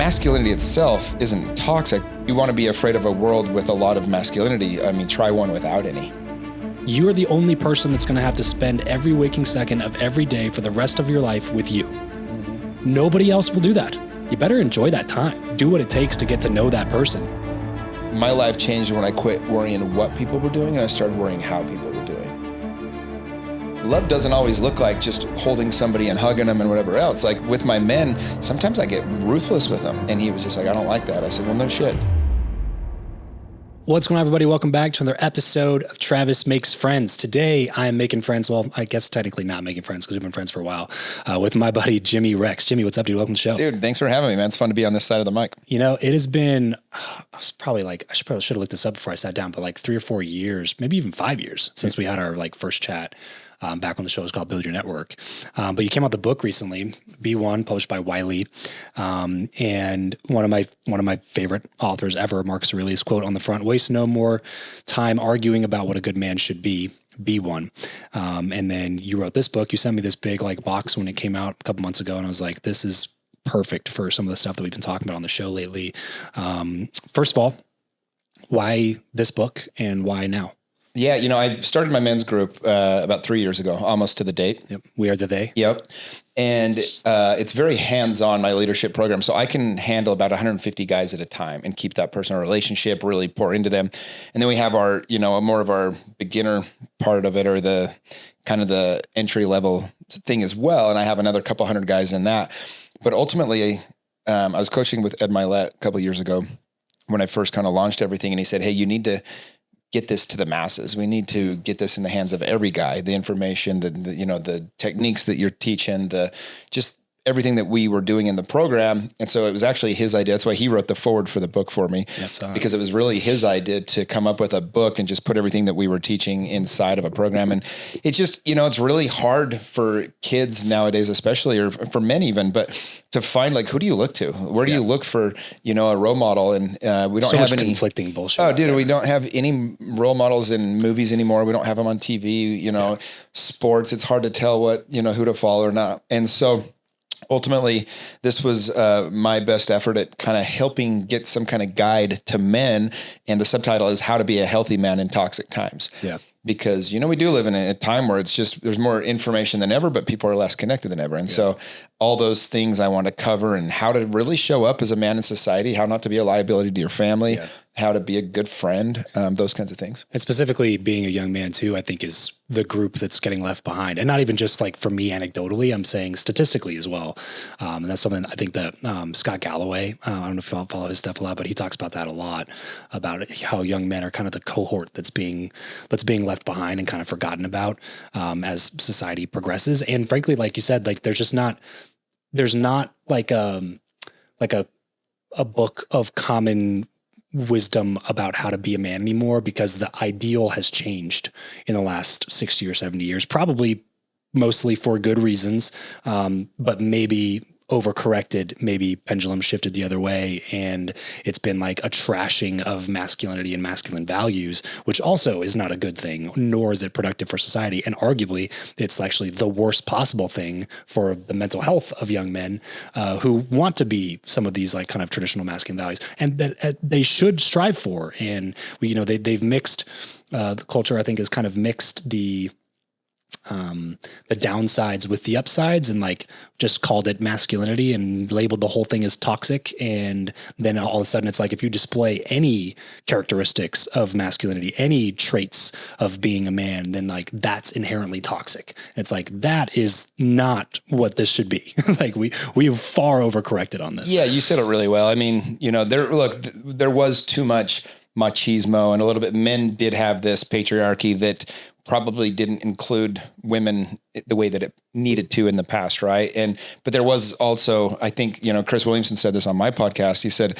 masculinity itself isn't toxic. You want to be afraid of a world with a lot of masculinity. I mean, try one without any. You are the only person that's going to have to spend every waking second of every day for the rest of your life with you. Mm-hmm. Nobody else will do that. You better enjoy that time. Do what it takes to get to know that person. My life changed when I quit worrying what people were doing and I started worrying how people were doing. Love doesn't always look like just holding somebody and hugging them and whatever else. Like with my men, sometimes I get ruthless with them. And he was just like, I don't like that. I said, well, no shit. What's going on, everybody? Welcome back to another episode of Travis Makes Friends. Today, I am making friends. Well, I guess technically not making friends because we've been friends for a while with my buddy, Jimmy Rex. Jimmy, what's up, dude? Welcome to the show. Dude, thanks for having me, man. It's fun to be on this side of the mic. You know, it has been, I probably should have looked this up before I sat down, but like 3 or 4 years, maybe even 5 years since we had our first chat. Back when the show was called Build Your Network. But you came out the book recently, B1, published by Mylett. And one of my favorite authors ever, Marcus Aurelius, quote on the front, waste no more time arguing about what a good man should be one. And then you wrote this book. You sent me this big box when it came out a couple months ago. And I was like, this is perfect for some of the stuff that we've been talking about on the show lately. First of all, why this book and why now? Yeah, you know, I started my men's group about 3 years ago, almost to the date. Yep. We are the they. Yep. And it's very hands-on, my leadership program. So I can handle about 150 guys at a time and keep that personal relationship, really pour into them. And then we have our, more of our beginner part of it, or the kind of the entry level thing as well. And I have another couple hundred guys in that. But ultimately, I was coaching with Ed Mylett a couple of years ago when I first kind of launched everything. And he said, hey, you need to get this to the masses. We need to get this in the hands of every guy, the information, the techniques that you're teaching, just everything that we were doing in the program. And so it was actually his idea. That's why he wrote the foreword for the book for me, because it was really his idea to come up with a book and just put everything that we were teaching inside of a program. And it's just, it's really hard for kids nowadays, especially, or for men even, but to find who do you look to? Where do you look for, a role model? And we don't have any conflicting bullshit. Oh, dude, we don't have any role models in movies anymore. We don't have them on TV, sports. It's hard to tell what, who to follow or not. And so ultimately, this was my best effort at kind of helping get some kind of guide to men. And the subtitle is How to Be a Healthy Man in Toxic Times. Yeah. Because, we do live in a time where it's just, there's more information than ever, but people are less connected than ever. And so all those things I want to cover, and how to really show up as a man in society, how not to be a liability to your family, how to be a good friend, those kinds of things. And specifically being a young man too, I think is the group that's getting left behind. And not even just for me anecdotally, I'm saying statistically as well. And that's something I think that Scott Galloway, I don't know if you follow his stuff a lot, but he talks about that a lot, about how young men are kind of the cohort that's being left behind and kind of forgotten about as society progresses. And frankly, like you said, there's not a book of common wisdom about how to be a man anymore, because the ideal has changed in the last 60 or 70 years, probably mostly for good reasons, but maybe overcorrected, maybe pendulum shifted the other way. And it's been a trashing of masculinity and masculine values, which also is not a good thing, nor is it productive for society. And arguably it's actually the worst possible thing for the mental health of young men who want to be some of these kind of traditional masculine values, and that they should strive for. And they've mixed the culture, I think, has kind of mixed the downsides with the upsides, and just called it masculinity and labeled the whole thing as toxic. And then all of a sudden it's if you display any characteristics of masculinity, any traits of being a man, then that's inherently toxic. And it's that is not what this should be. We have far overcorrected on this. Yeah, you said it really well. I mean, there was too much machismo, and a little bit, men did have this patriarchy that probably didn't include women the way that it needed to in the past, right? But there was also, I think, Chris Williamson said this on my podcast. He said,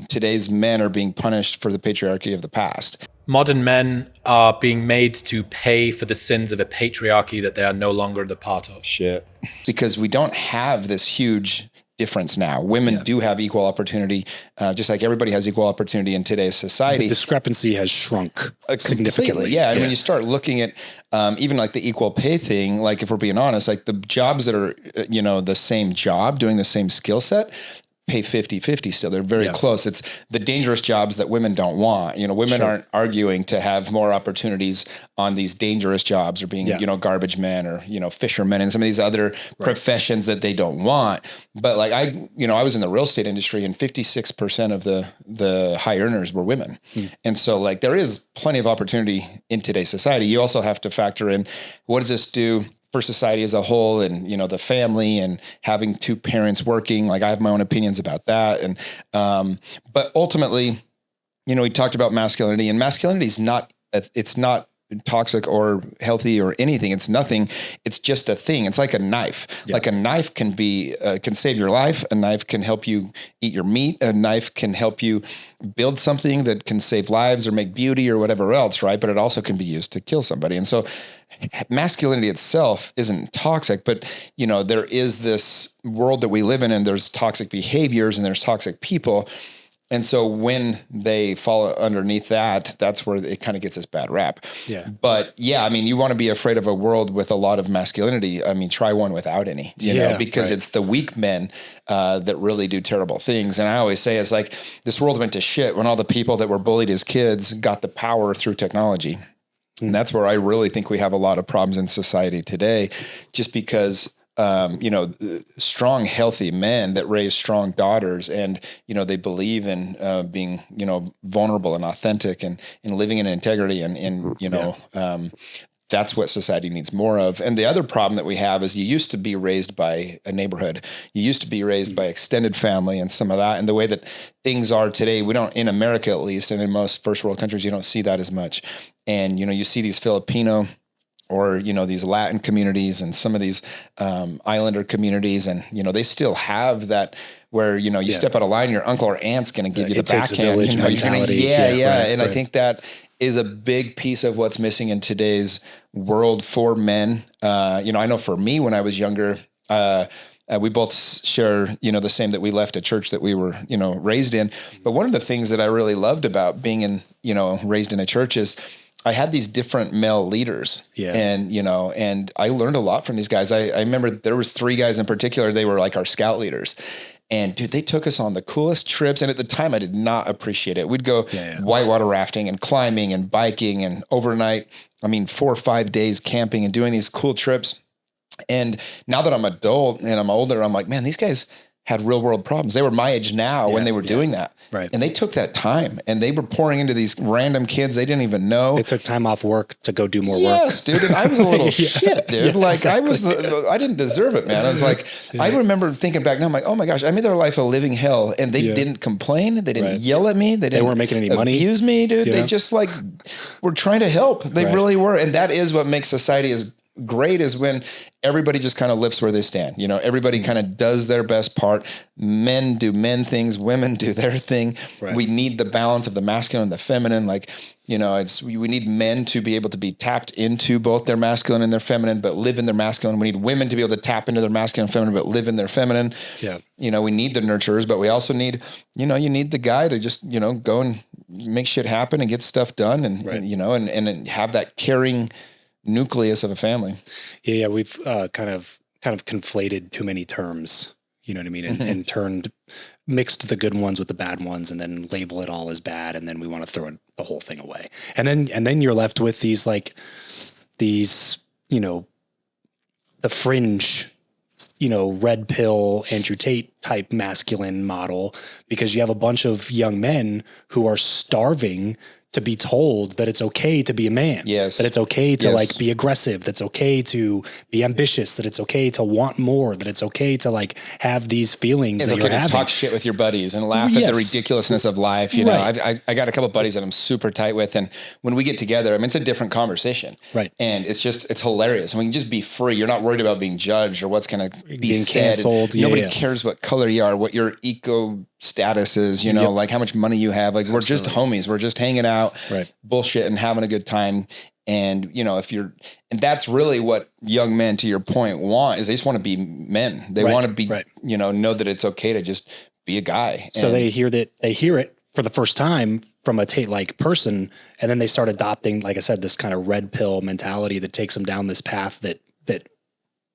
today's men are being punished for the patriarchy of the past. Modern men are being made to pay for the sins of a patriarchy that they are no longer the part of. Shit. Because we don't have this huge difference now. Women do have equal opportunity, just like everybody has equal opportunity in today's society. The discrepancy has shrunk significantly. Yeah. And when you start looking at even like the equal pay thing, like if we're being honest, like the jobs that are, the same job, doing the same skill set, pay 50-50 still. They're very close. It's the dangerous jobs that women don't want. You know, women aren't arguing to have more opportunities on these dangerous jobs or being, you know, garbage men or, you know, fishermen and some of these other professions that they don't want. But like I was in the real estate industry and 56% of the high earners were women. And so like there is plenty of opportunity in today's society. You also have to factor in, what does this do for society as a whole, and, you know, the family and having two parents working. Like I have my own opinions about that. And, but ultimately, you know, we talked about masculinity, and masculinity is it's not toxic or healthy or anything. It's nothing. It's just a thing. It's like a knife. Like a knife can save your life. A knife can help you eat your meat. A knife can help you build something that can save lives or make beauty or whatever else. Right. But it also can be used to kill somebody. And so masculinity itself isn't toxic, but, you know, there is this world that we live in, and there's toxic behaviors and there's toxic people. And so when they fall underneath that, that's where it kind of gets this bad rap. Yeah. But yeah, I mean, you want to be afraid of a world with a lot of masculinity. I mean, try one without any, you know, because it's the weak men that really do terrible things. And I always say, it's like this world went to shit when all the people that were bullied as kids got the power through technology. And that's where I really think we have a lot of problems in society today, just because, you know, strong, healthy men that raise strong daughters, and, you know, they believe in being, you know, vulnerable and authentic and living in integrity and you know, that's what society needs more of. And the other problem that we have is you used to be raised by a neighborhood. You used to be raised by extended family and some of that. And the way that things are today, we don't, in America at least, and in most first world countries, you don't see that as much. And, you know, you see these Filipino or, you know, these Latin communities and some of these Islander communities, and, you know, they still have that where, you know, you step out of line, your uncle or aunt's going to give you the backhand. You know, mentality. I think that is a big piece of what's missing in today's world for men. You know, I know for me, when I was younger, we both share, you know, the same, that we left a church that we were, you know, raised in. But one of the things that I really loved about being in, you know, raised in a church is I had these different male leaders, and, you know, and I learned a lot from these guys. I remember there was 3 guys in particular. They were like our scout leaders. And dude, they took us on the coolest trips. And at the time I did not appreciate it. We'd go whitewater rafting and climbing and biking and overnight, 4 or 5 days camping and doing these cool trips. And now that I'm adult and I'm older, I'm like, man, these guys had real world problems. They were my age now when they were doing that. Right. And they took that time and they were pouring into these random kids they didn't even know. They took time off work to go do more work. Yes, dude. And I was a little shit, dude. I didn't deserve it, man. I was like, I remember thinking back now, I'm like, oh my gosh, I made their life a living hell. And they didn't complain. They didn't yell at me. They weren't making any money. Abuse me, dude. They just like were trying to help. They really were. And that is what makes society as great, is when everybody just kind of lifts where they stand. You know, everybody kind of does their best part. Men do men things, women do their thing. Right. We need the balance of the masculine and the feminine. Like, you know, we need men to be able to be tapped into both their masculine and their feminine, but live in their masculine. We need women to be able to tap into their masculine and feminine, but live in their feminine. Yeah. You know, we need the nurturers, but we also need, you know, you need the guy to just, you know, go and make shit happen and get stuff done and you know, and have that caring nucleus of a family. Yeah. We've kind of conflated too many terms, you know what I mean? And mixed the good ones with the bad ones, and then label it all as bad. And then we want to throw the whole thing away. And then you're left with these, you know, the fringe, you know, red pill, Andrew Tate type masculine model, because you have a bunch of young men who are starving to be told that it's okay to be a man. Yes. That it's okay to like be aggressive. That's okay to be ambitious. That it's okay to want more. That it's okay to like have these feelings that you're having. Talk shit with your buddies and laugh at the ridiculousness of life. You know, I got a couple of buddies that I'm super tight with, and when we get together, it's a different conversation. Right. And it's hilarious. And we can just be free. You're not worried about being judged or what's going to be said. Canceled. Nobody cares what color you are, what your eco status is, you know, like how much money you have. Like, we're just homies. We're just hanging out, bullshit and having a good time. And, you know, and that's really what young men, to your point, want, is they just want to be men. They want to be, you know that it's okay to just be a guy. So they hear it for the first time from a Tate-like person. And then they start adopting, like I said, this kind of red pill mentality that takes them down this path that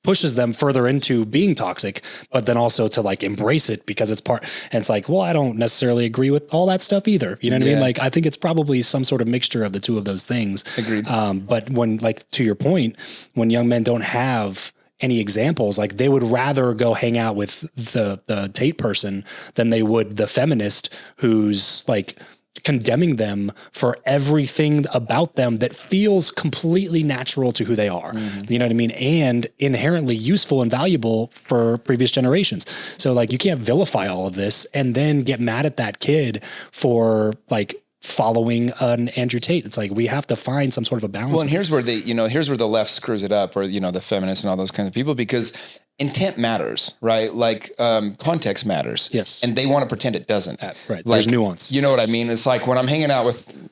pushes them further into being toxic, but then also to like embrace it because it's part, and it's like, well, I don't necessarily agree with all that stuff either. You know what I mean? Like, I think it's probably some sort of mixture of the two of those things. Agreed. But when, like, to your point, when young men don't have any examples, like they would rather go hang out with the Tate person than they would the feminist who's like condemning them for everything about them that feels completely natural to who they are. You know what I mean? And inherently useful and valuable for previous generations. So like, you can't vilify all of this and then get mad at that kid for like following an Andrew Tate. It's like, we have to find some sort of a balance. Well, and here's where here's where the left screws it up, or, the feminists and all those kinds of people, because intent matters, right? Like, context matters. Yes. And they want to pretend it doesn't. Right. Like, There's nuance. You know what I mean? It's like when I'm hanging out with,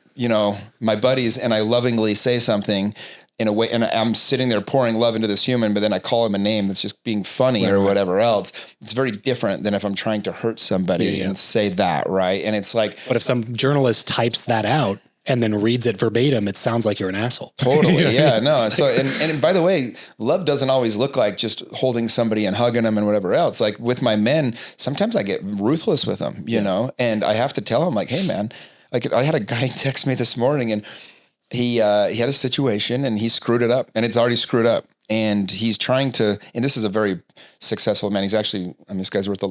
my buddies and I lovingly say something in a way, and I'm sitting there pouring love into this human, but then I call him a name that's just being funny or whatever else. It's very different than if I'm trying to hurt somebody and say that, right? And it's like, but if some journalist types that out and then reads it verbatim, it sounds like you're an asshole. Totally. Yeah, no. So, and by the way, love doesn't always look like just holding somebody and hugging them and whatever else. Like with my men, sometimes I get ruthless with them, you know, and I have to tell them like, hey man, like I had a guy text me this morning and he had a situation and he screwed it up, and it's already screwed up. And he's trying to, and this is a very successful man. He's actually, this guy's worth,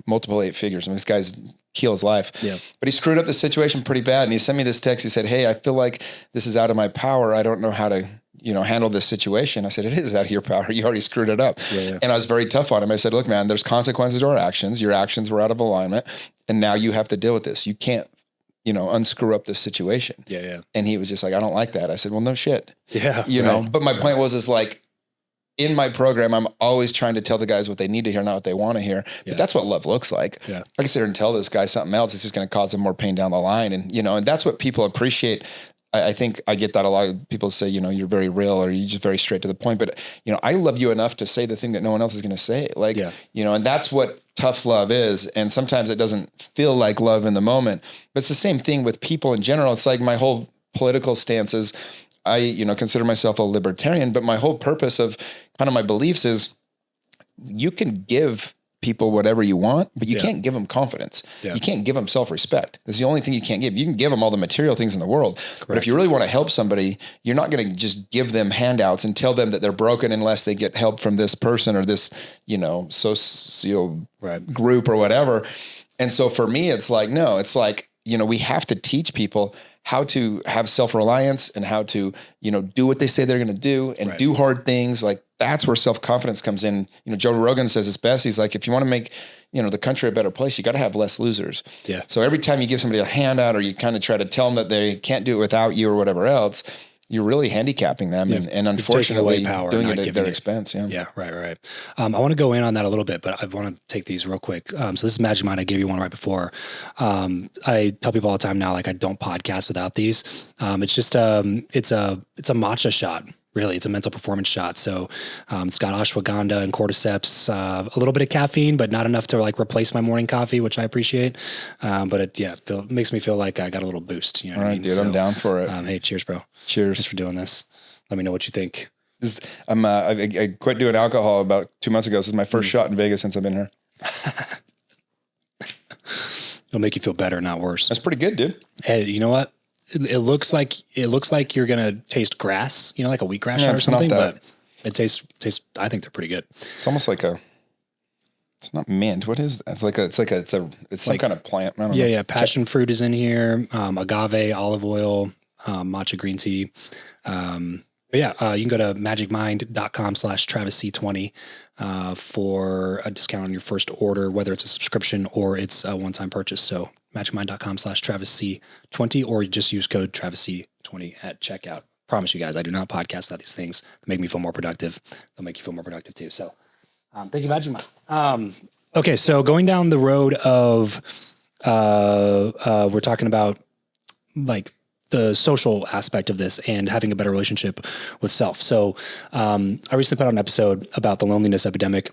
multiple 8 figures. This guy's keel his life. Yeah. But he screwed up the situation pretty bad. And he sent me this text. He said, hey, I feel like this is out of my power. I don't know how to, handle this situation. I said, it is out of your power. You already screwed it up. Yeah. And I was very tough on him. I said, look, man, there's consequences to our actions. Your actions were out of alignment. And now you have to deal with this. You can't, unscrew up this situation. Yeah. Yeah. And he was just like, I don't like that. I said, well, no shit. Yeah. But my point is like, in my program, I'm always trying to tell the guys what they need to hear, not what they want to hear. But that's what love looks like. Yeah. I can sit here and tell this guy something else. It's just going to cause him more pain down the line. And, and that's what people appreciate. I think I get that a lot of people say, you're very real, or you're just very straight to the point. But, I love you enough to say the thing that no one else is going to say. Like, and that's what tough love is. And sometimes it doesn't feel like love in the moment, but it's the same thing with people in general. It's like my whole political stance is, I, consider myself a libertarian, but my whole purpose of kind of my beliefs is you can give people whatever you want, but you can't give them confidence. You can't give them self-respect. That's the only thing you can't give. You can give them all the material things in the world. Correct. But if you really want to help somebody, you're not going to just give them handouts and tell them that they're broken unless they get help from this person or this, socio group or whatever. And so for me, it's like, no, it's like, we have to teach people how to have self-reliance and how to, do what they say they're going to do and do hard things. Like that's where self-confidence comes in. Joe Rogan says it's best. He's like, if you want to make, the country a better place, you got to have less losers. Yeah. So every time you give somebody a handout or you kind of try to tell them that they can't do it without you or whatever else, you're really handicapping them and unfortunately doing it at their expense. Yeah. Yeah. Right. I want to go in on that a little bit, but I want to take these real quick. So this is Magic Mind. I gave you one right before. I tell people all the time now, like I don't podcast without these. It's just, it's a matcha shot. Really, it's a mental performance shot. So it's got ashwagandha and cordyceps, a little bit of caffeine, but not enough to like replace my morning coffee, which I appreciate. But it makes me feel like I got a little boost. You know what I mean? Dude, I'm down for it. Hey, cheers, bro. Cheers. Thanks for doing this. Let me know what you think. I quit doing alcohol about 2 months ago. This is my first shot in Vegas since I've been here. It'll make you feel better, not worse. That's pretty good, dude. Hey, you know what? It looks like you're gonna taste grass, like a wheatgrass shot or something, but it tastes. I think they're pretty good. It's almost like it's not mint. What is that? It's some kind of plant. I don't know. Yeah. Passion fruit is in here. Agave, olive oil, matcha green tea. You can go to magicmind.com/TravisC20 for a discount on your first order, whether it's a subscription or it's a one-time purchase. So magicmind.com/TravisC20, or you just use code TravisC20 at checkout. Promise you guys, I do not podcast about these things. They make me feel more productive. They'll make you feel more productive too. So thank you, Magic Mind. Okay, so going down the road of we're talking about like the social aspect of this and having a better relationship with self. So I recently put out an episode about the loneliness epidemic.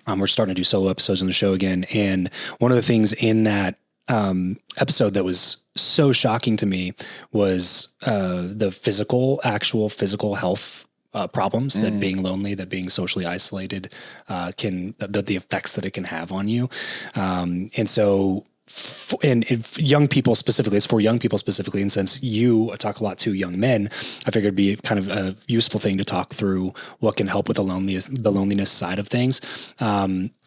We're starting to do solo episodes on the show again. And one of the things in that episode that was so shocking to me was the actual physical health problems that being lonely, that being socially isolated, the effects that it can have on you. And so, and if young people specifically, it's for young people specifically. And since you talk a lot to young men, I figured it'd be kind of a useful thing to talk through what can help with the loneliness side of things.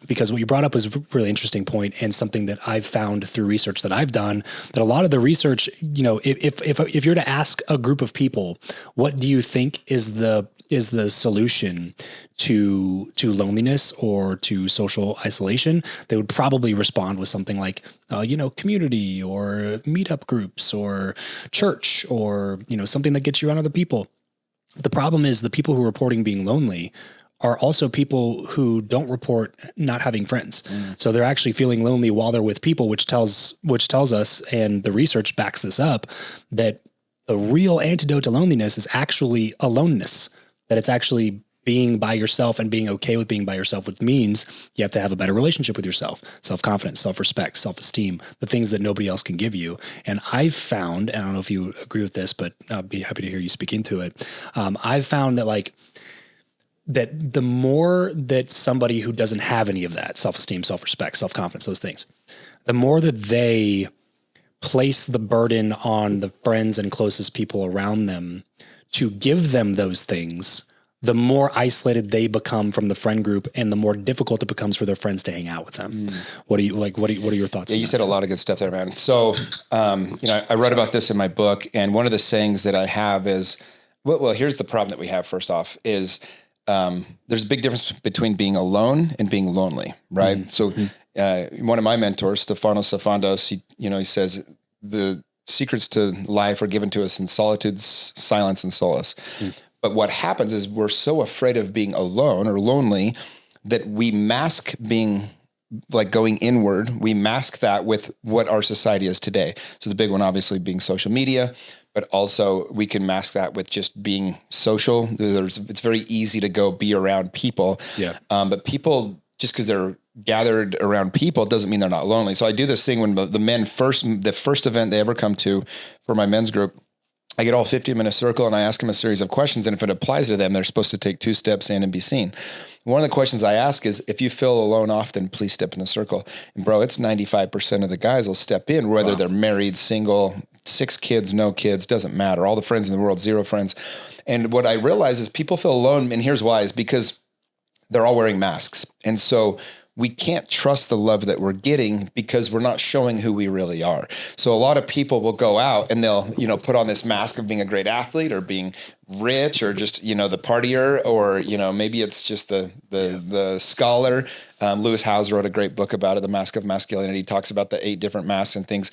Because what you brought up was a really interesting point, and something that I've found through research that I've done, that a lot of the research, if you're to ask a group of people, what do you think is the solution to loneliness or to social isolation, they would probably respond with something like, community or meetup groups or church or, something that gets you around other people. The problem is the people who are reporting being lonely are also people who don't report not having friends. So they're actually feeling lonely while they're with people, which tells us, and the research backs this up, that the real antidote to loneliness is actually aloneness. That it's actually being by yourself and being okay with being by yourself, which means you have to have a better relationship with yourself, self-confidence, self-respect, self-esteem, the things that nobody else can give you. And I've found, and I don't know if you agree with this, but I'd be happy to hear you speak into it. I've found that that the more that somebody who doesn't have any of that, self-esteem, self-respect, self-confidence, those things, the more that they place the burden on the friends and closest people around them to give them those things, the more isolated they become from the friend group, and the more difficult it becomes for their friends to hang out with them. What are your thoughts? Yeah, you said a lot of good stuff there, man. So, I wrote about this in my book, and one of the sayings that I have is, well, here's the problem that we have. First off, is there's a big difference between being alone and being lonely, right? So, one of my mentors, Stefanos Safandos, he says the secrets to life are given to us in solitude, silence, and solace. But what happens is we're so afraid of being alone or lonely that we mask being going inward. We mask that with what our society is today. So the big one, obviously, being social media, but also we can mask that with just being social. It's very easy to go be around people. Yeah. But people, just because they're gathered around people doesn't mean they're not lonely. So I do this thing when the first event they ever come to for my men's group, I get all 50 of them in a circle and I ask them a series of questions. And if it applies to them, they're supposed to take 2 steps in and be seen. One of the questions I ask is, if you feel alone often, please step in the circle. And bro, it's 95% of the guys will step in, whether they're married, single, 6 kids, no kids, doesn't matter. All the friends in the world, 0 friends. And what I realize is people feel alone. And here's why, is because they're all wearing masks. And so we can't trust the love that we're getting because we're not showing who we really are. So a lot of people will go out and they'll, put on this mask of being a great athlete or being rich or just, the partier, or, maybe it's just the scholar. Lewis Howes wrote a great book about it, The Mask of Masculinity. He talks about the 8 different masks and things.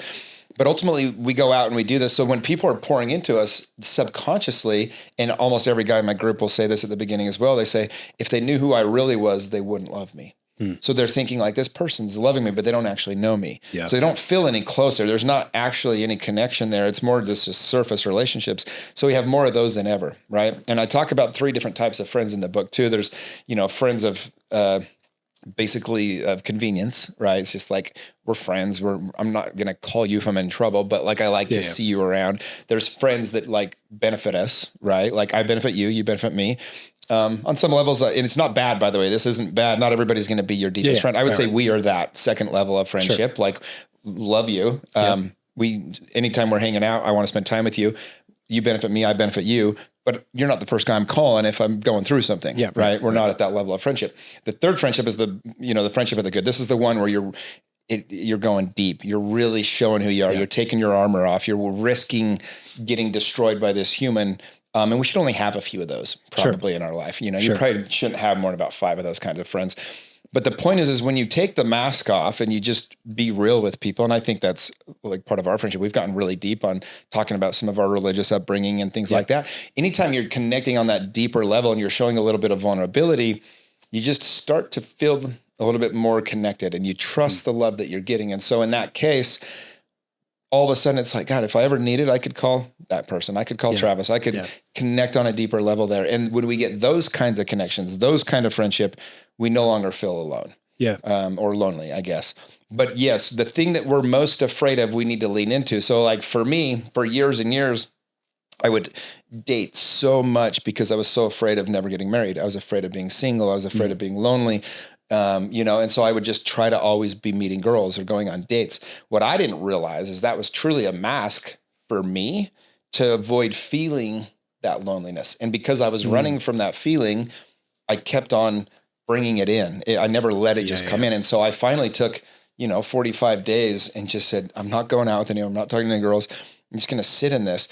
But ultimately, we go out and we do this. So when people are pouring into us subconsciously, and almost every guy in my group will say this at the beginning as well, they say, if they knew who I really was, they wouldn't love me. So they're thinking this person's loving me, but they don't actually know me. Yeah. So they don't feel any closer. There's not actually any connection there. It's more just surface relationships. So we have more of those than ever, right? And I talk about 3 different types of friends in the book too. There's, friends of basically of convenience, right? It's just we're friends. I'm not going to call you if I'm in trouble, but I like to see you around. There's friends that benefit us, right? I benefit you, you benefit me. On some levels, and it's not bad, by the way, this isn't bad. Not everybody's going to be your deepest friend. I would say we are that second level of friendship. Sure. Love you. Anytime we're hanging out, I want to spend time with you. You benefit me, I benefit you, but you're not the first guy I'm calling if I'm going through something. Yeah. Right. We're not at that level of friendship. The third friendship is the friendship of the good. This is the one where you're going deep. You're really showing who you are. Yeah. You're taking your armor off. You're risking getting destroyed by this human. And we should only have a few of those probably in our life. You probably shouldn't have more than about 5 of those kinds of friends. But the point is when you take the mask off and you just be real with people, and I think that's part of our friendship. We've gotten really deep on talking about some of our religious upbringing and things like that. Anytime you're connecting on that deeper level and you're showing a little bit of vulnerability, you just start to feel a little bit more connected and you trust the love that you're getting. And so in that case, all of a sudden it's God, if I ever needed, I could call that person. I could call Travis. I could connect on a deeper level there. And when we get those kinds of connections, those kind of friendship, we no longer feel alone. Yeah. Or lonely, I guess. But yes, the thing that we're most afraid of, we need to lean into. So for me, for years and years, I would date so much because I was so afraid of never getting married. I was afraid of being single. I was afraid of being lonely. And so I would just try to always be meeting girls or going on dates. What I didn't realize is that was truly a mask for me to avoid feeling that loneliness. And because I was running from that feeling, I kept on bringing it in. I never let it just come in. And so I finally took, 45 days and just said, I'm not going out with anyone. I'm not talking to any girls. I'm just going to sit in this.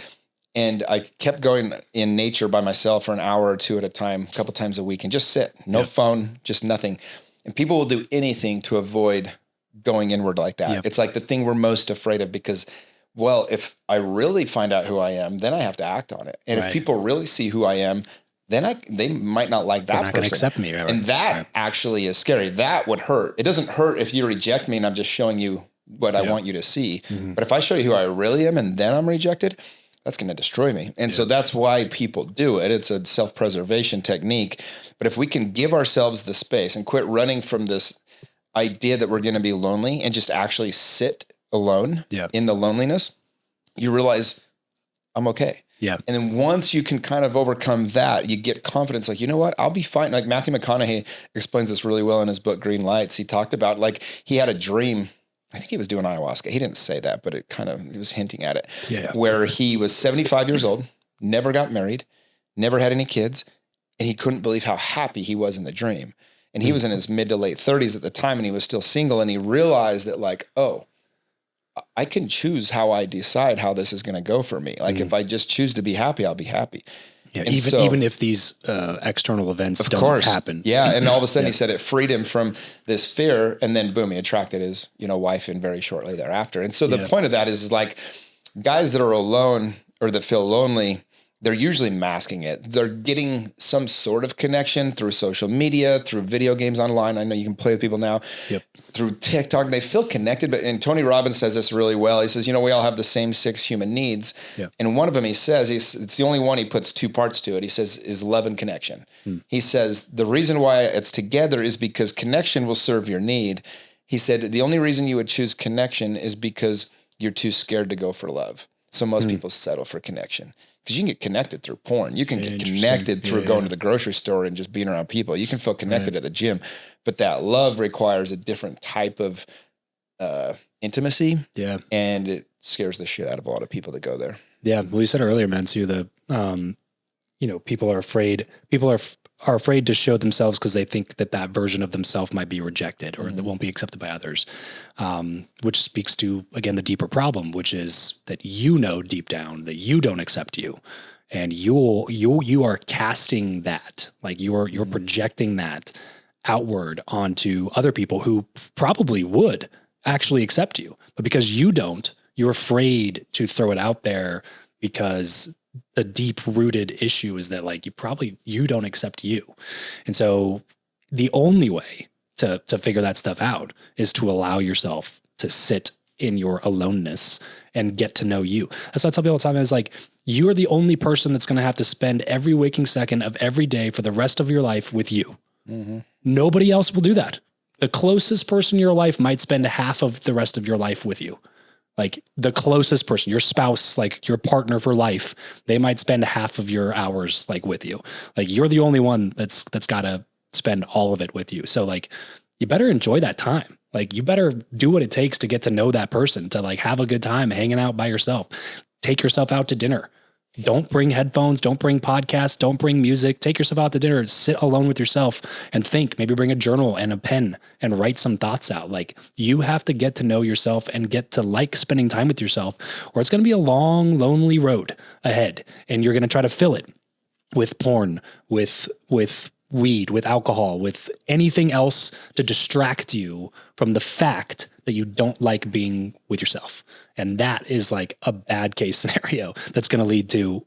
And I kept going in nature by myself for an hour or two at a time, a couple times a week, and just sit, no phone, just nothing. And people will do anything to avoid going inward like that. It's like the thing we're most afraid of because, well, if I really find out who I am, then I have to act on it. And if people really see who I am, then they might not like that person. They're not going to accept me. Right? And that actually is scary. That would hurt. It doesn't hurt if you reject me and I'm just showing you what I want you to see. But if I show you who I really am and then I'm rejected, that's going to destroy me. And so that's why people do it. It's a self-preservation technique. But if we can give ourselves the space and quit running from this idea that we're going to be lonely and just actually sit alone in the loneliness, you realize I'm okay. Yeah. And then once you can kind of overcome that, you get confidence, like, you know what, I'll be fine. Like Matthew McConaughey explains this really well in his book, Green Lights. He talked about like, he had a dream. I think he was doing ayahuasca. He didn't say that, but he was hinting at it. Yeah. Where he was 75 years old, never got married, never had any kids, and he couldn't believe how happy he was in the dream. And he was in his mid to late 30s at the time, and he was still single, and he realized that like, oh, I can choose how I decide how this is going to go for me. Like if I just choose to be happy, I'll be happy. Yeah, even if these external events don't happen. Yeah. And all of a sudden he said it freed him from this fear, and then boom, he attracted his, wife in very shortly thereafter. And so the point of that is like guys that are alone or that feel lonely, they're usually masking it. They're getting some sort of connection through social media, through video games online. I know you can play with people now, through TikTok. They feel connected, and Tony Robbins says this really well. He says, we all have the same 6 human needs. And one of them, he says, it's the only one he puts 2 parts to it. He says, is love and connection. He says, the reason why it's together is because connection will serve your need. He said, the only reason you would choose connection is because you're too scared to go for love. So most people settle for connection. Because you can get connected through porn. You can get connected through going to the grocery store and just being around people. You can feel connected at the gym. But that love requires a different type of intimacy. Yeah. And it scares the shit out of a lot of people that go there. Yeah. Well, you said earlier, man, too, people are afraid. People are afraid to show themselves because they think that version of themselves might be rejected or that won't be accepted by others, which speaks to, again, the deeper problem, which is that deep down that you don't accept you, and you are casting that, like you're projecting that outward onto other people who probably would actually accept you, but because you don't, you're afraid to throw it out there because the deep rooted issue is that like you don't accept you. And so the only way to figure that stuff out is to allow yourself to sit in your aloneness and get to know you. That's what I tell people all the time is like, you are the only person that's going to have to spend every waking second of every day for the rest of your life with you. Nobody else will do that. The closest person in your life might spend half of the rest of your life with you. Like the closest person, your spouse, like your partner for life, they might spend half of your hours like with you. Like you're the only one that's got to spend all of it with you. So like you better enjoy that time. Like you better do what it takes to get to know that person, to like have a good time hanging out by yourself. Take yourself out to dinner. Don't bring headphones. Don't bring podcasts. Don't bring music. Take yourself out to dinner. Sit alone with yourself and think. Maybe bring a journal and a pen and write some thoughts out. Like you have to get to know yourself and get to like spending time with yourself, or it's going to be a long, lonely road ahead. And you're going to try to fill it with porn, with weed, with alcohol, with anything else to distract you from the fact that you don't like being with yourself. And that is like a bad case scenario that's going to lead to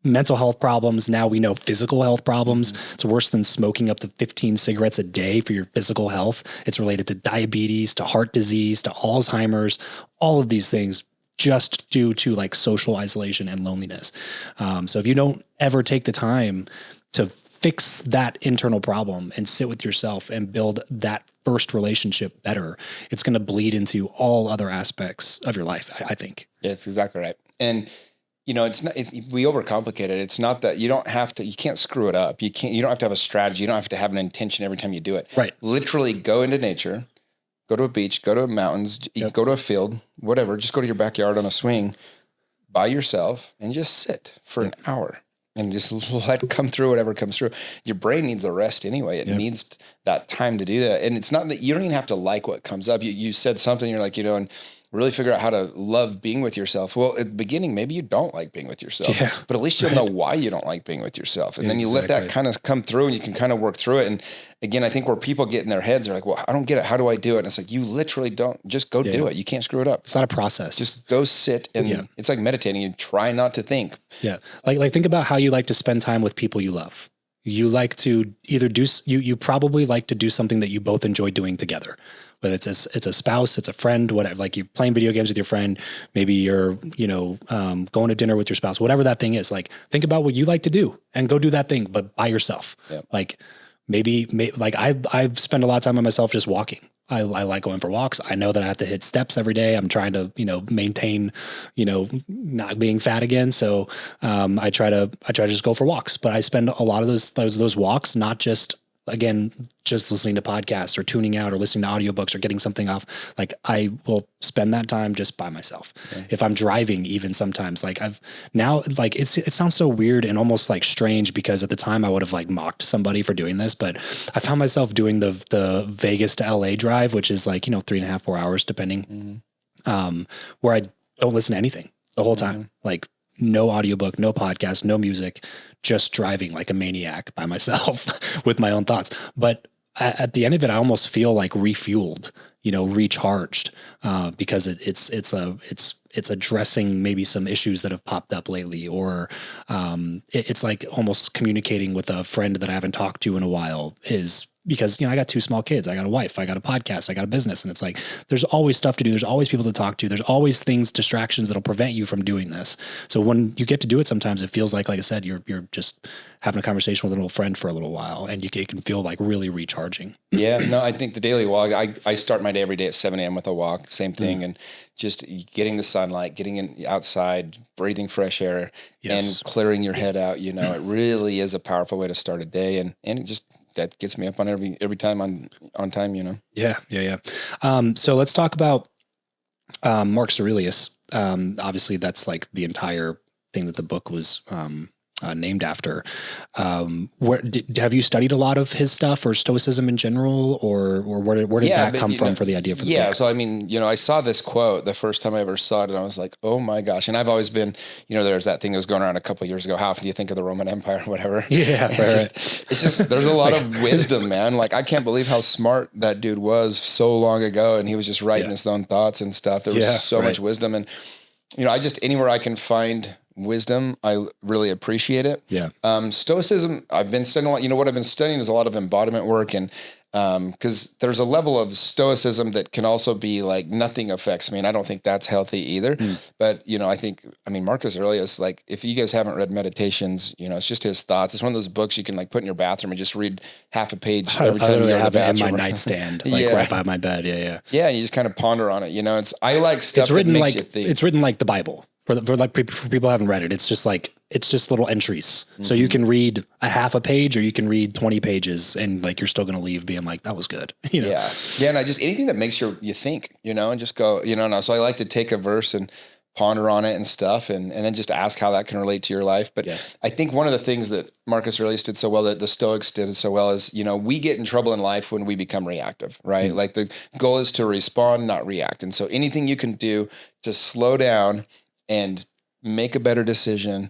mental health problems. Now we know physical health problems. It's worse than smoking up to 15 cigarettes a day for your physical health. It's related to diabetes, to heart disease, to Alzheimer's, all of these things just due to like social isolation and loneliness. So if you don't ever take the time to fix that internal problem and sit with yourself and build that first relationship better, it's going to bleed into all other aspects of your life, I think. Yeah, that's exactly right. And, you know, we overcomplicate it. It's not that you can't screw it up. You don't have to have a strategy. You don't have to have an intention every time you do it. Right. Literally go into nature, go to a beach, go to mountains, go to a field, whatever. Just go to your backyard on a swing by yourself and just sit for an hour and just let it come through whatever comes through. Your brain needs a rest anyway. It needs that time to do that. And it's not that you don't even have to like what comes up. You said something, you're like, you know, and really figure out how to love being with yourself. Well, at the beginning, maybe you don't like being with yourself, but at least you'll know why you don't like being with yourself. And then you let that kind of come through and you can kind of work through it. And again, I think where people get in their heads, they're like, well, I don't get it. How do I do it? And it's like, you literally don't just go do it. You can't screw it up. It's not a process. Just go sit and it's like meditating. You try not to think. Yeah. Like think about how you like to spend time with people you love. You like to either you probably like to do something that you both enjoy doing together. Whether it's a spouse, it's a friend, whatever, like you're playing video games with your friend, maybe you're, going to dinner with your spouse, whatever that thing is, like think about what you like to do and go do that thing, but by yourself. Yep. Like maybe like I spend a lot of time by myself just walking. I like going for walks. I know that I have to hit steps every day. I'm trying to, maintain, not being fat again. So I try to just go for walks, but I spend a lot of those walks, not just listening to podcasts or tuning out or listening to audiobooks or getting something off. Like I will spend that time just by myself. Okay. If I'm driving, even sometimes, like it sounds so weird and almost like strange because at the time I would have like mocked somebody for doing this, but I found myself doing the Vegas to LA drive, which is like, 3.5, 4 hours depending, where I don't listen to anything the whole time. Like no audiobook, no podcast, no music, just driving like a maniac by myself with my own thoughts. But at the end of it, I almost feel like refueled, recharged, because it's addressing maybe some issues that have popped up lately, or it's like almost communicating with a friend that I haven't talked to in a while because, I got 2 small kids, I got a wife, I got a podcast, I got a business. And it's like, there's always stuff to do. There's always people to talk to. There's always distractions that'll prevent you from doing this. So when you get to do it, sometimes it feels like I said, you're just having a conversation with an old friend for a little while, and it can feel like really recharging. Yeah. No, I think the daily walk, I start my day every day at 7 a.m. with a walk, same thing. And just getting the sunlight, getting outside, breathing fresh air and clearing your head out. It really is a powerful way to start a day. And it just, that gets me up on every time on time, Yeah. So let's talk about Marcus Aurelius. Obviously that's like the entire thing that the book was named after. Have you studied a lot of his stuff or Stoicism in general, or where did that come from for the idea for the book? So I mean, I saw this quote the first time I ever saw it, and I was like, oh my gosh. And I've always been, there's that thing that was going around a couple of years ago. How often do you think of the Roman Empire or whatever? Yeah, it's just there's a lot of wisdom, man. Like I can't believe how smart that dude was so long ago, and he was just writing his own thoughts and stuff. There was so much wisdom, and anywhere I can find wisdom, I really appreciate it. Yeah. Stoicism, I've been studying a lot. What I've been studying is a lot of embodiment work, and because there's a level of Stoicism that can also be like nothing affects me, and I don't think that's healthy either. But I mean Marcus Aurelius, like if you guys haven't read Meditations, it's just his thoughts. It's one of those books you can like put in your bathroom and just read half a page every time you go to the bathroom. In my nightstand, right by my bed. Yeah. Yeah, and you just kind of ponder on it. I like stuff that makes you think. It's written like the Bible. For people who haven't read it, it's just little entries. So you can read a half a page, or you can read 20 pages, and like you're still going to leave being like, that was good. Yeah. And I just anything that makes you think, and just go, So I like to take a verse and ponder on it and stuff, and then just ask how that can relate to your life. But I think one of the things that Marcus Aurelius did so well, that the Stoics did so well, is we get in trouble in life when we become reactive, right? Like the goal is to respond, not react. And so anything you can do to slow down and make a better decision.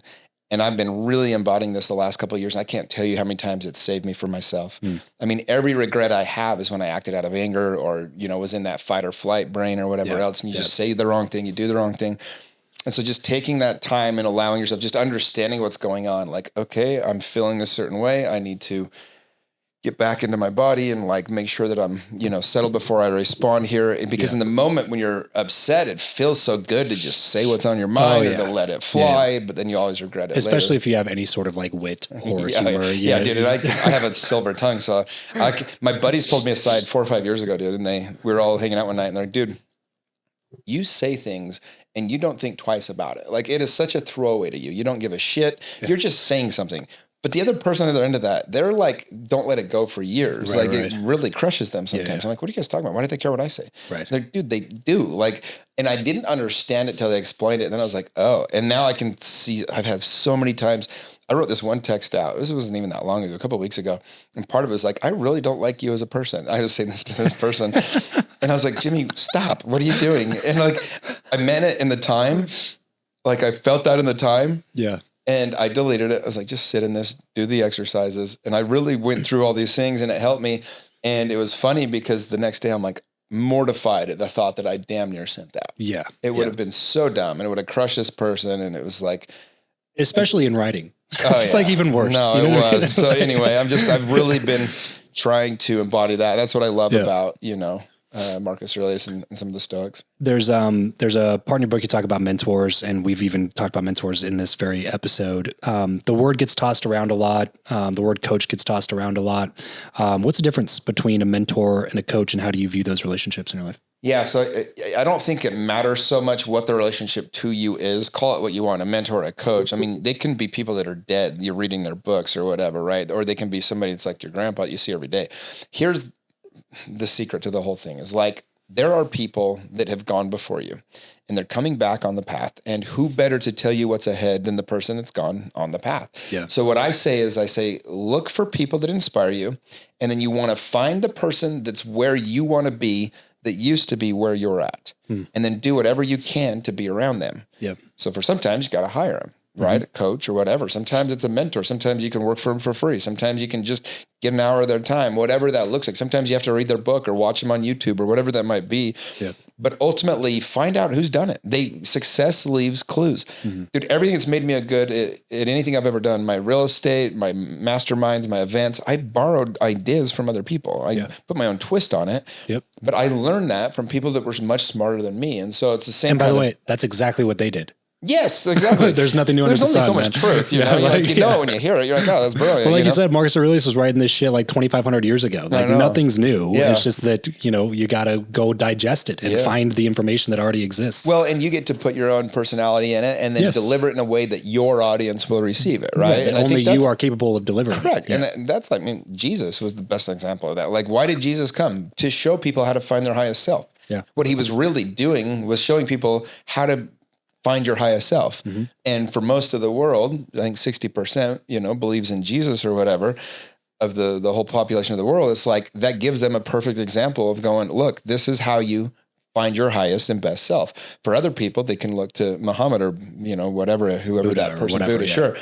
And I've been really embodying this the last couple of years. I can't tell you how many times it's saved me from myself. I mean, every regret I have is when I acted out of anger, or, was in that fight or flight brain or whatever else. And you just say the wrong thing, you do the wrong thing. And so just taking that time and allowing yourself, just understanding what's going on. Like, okay, I'm feeling a certain way. I need to get back into my body and like make sure that I'm, settled before I respond here. And because in the moment when you're upset, it feels so good to just say what's on your mind or to let it fly, but then you always regret it. Especially later. If you have any sort of like wit or humor. Yeah, dude. And I have a silver tongue. So my buddies pulled me aside 4 or 5 years ago, dude. And we were all hanging out one night, and they're like, dude, you say things and you don't think twice about it. Like it is such a throwaway to you. You don't give a shit. You're just saying something. But the other person at the other end of that, they're like, don't let it go for years. Right, It really crushes them sometimes. I'm like, what are you guys talking about? Why do they care what I say? Right. They're like, dude, they do. Like, and I didn't understand it till they explained it. And then I was like, oh, and now I can see, I've had so many times. I wrote this one text out. This wasn't even that long ago, a couple of weeks ago. And part of it was like, I really don't like you as a person. I was saying this to this person. And I was like, Jimmy, stop. What are you doing? And like, I meant it in the time. Like I felt that in the time. Yeah. And I deleted it. I was like, just sit in this, do the exercises. And I really went through all these things and it helped me. And it was funny because the next day I'm like mortified at the thought that I damn near sent that. Yeah. It would have been so dumb and it would have crushed this person. And it was like, especially in writing. It's like even worse. No, you know it what I mean? was. So anyway, I've really been trying to embody that. That's what I love about, Marcus Aurelius and some of the Stoics. There's a part in your book you talk about mentors, and we've even talked about mentors in this very episode. The word gets tossed around a lot. The word coach gets tossed around a lot. What's the difference between a mentor and a coach, and how do you view those relationships in your life? Yeah, so I don't think it matters so much what the relationship to you is. Call it what you want, a mentor or a coach. I mean, they can be people that are dead. You're reading their books or whatever, right? Or they can be somebody that's like your grandpa that you see every day. Here's the secret to the whole thing is like, there are people that have gone before you and they're coming back on the path, and who better to tell you what's ahead than the person that's gone on the path. Yeah. So what I say is look for people that inspire you. And then you want to find the person that's where you want to be, that used to be where you're at, and then do whatever you can to be around them. Yep. So for sometimes you got to hire them, right? A coach or whatever. Sometimes it's a mentor. Sometimes you can work for them for free. Sometimes you can just get an hour of their time, whatever that looks like. Sometimes you have to read their book or watch them on YouTube or whatever that might be. Yep. But ultimately find out who's done it. Success leaves clues. Dude, everything that's made me a good at anything I've ever done, my real estate, my masterminds, my events, I borrowed ideas from other people. I put my own twist on it. Yep. But I learned that from people that were much smarter than me. And so it's the same. And by the way, that's exactly what they did. Yes, exactly. There's nothing new under the sun. There's only so much truth, you know. You know when you hear it, you're like, oh, that's brilliant. Well, like you said, Marcus Aurelius was writing this shit like 2,500 years ago. Like nothing's new. Yeah. It's just that, you got to go digest it and find the information that already exists. Well, and you get to put your own personality in it and then deliver it in a way that your audience will receive it, right? And only you are capable of delivering. Correct. Yeah. And that's like, Jesus was the best example of that. Like, why did Jesus come? To show people how to find their highest self. Yeah. What he was really doing was showing people how to find your highest self. And for most of the world, I think 60%, believes in Jesus or whatever of the whole population of the world. It's like, that gives them a perfect example of going, look, this is how you find your highest and best self. For other people, they can look to Muhammad or, whoever Buddha that person, Buddha, sure.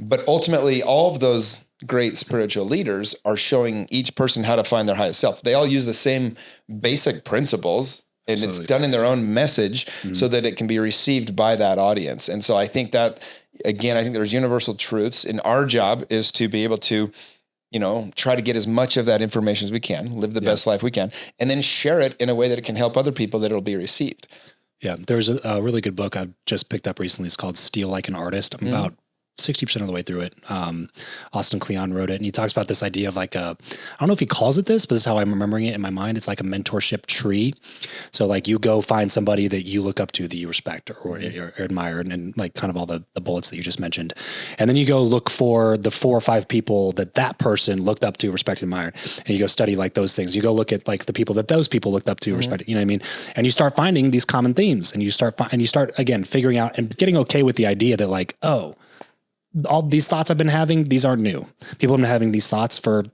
But ultimately, all of those great spiritual leaders are showing each person how to find their highest self. They all use the same basic principles, and it's done in their own message so that it can be received by that audience. And so I think that, again, I think there's universal truths, and our job is to be able to, try to get as much of that information as we can, live the best life we can, and then share it in a way that it can help other people, that it'll be received. Yeah. There's a really good book I've just picked up recently. It's called Steal Like an Artist. I'm about 60% of the way through it. Austin Kleon wrote it, and he talks about this idea of like I don't know if he calls it this, but this is how I'm remembering it in my mind. It's like a mentorship tree. So like you go find somebody that you look up to, that you respect or admire, and like kind of all the bullets that you just mentioned. And then you go look for the 4 or 5 people that person looked up to, respected, admired. And you go study like those things. You go look at like the people that those people looked up to, respected, you know what I mean? And you start finding these common themes, and you start again, figuring out and getting okay with the idea that like, oh, all these thoughts I've been having, these aren't new. People have been having these thoughts for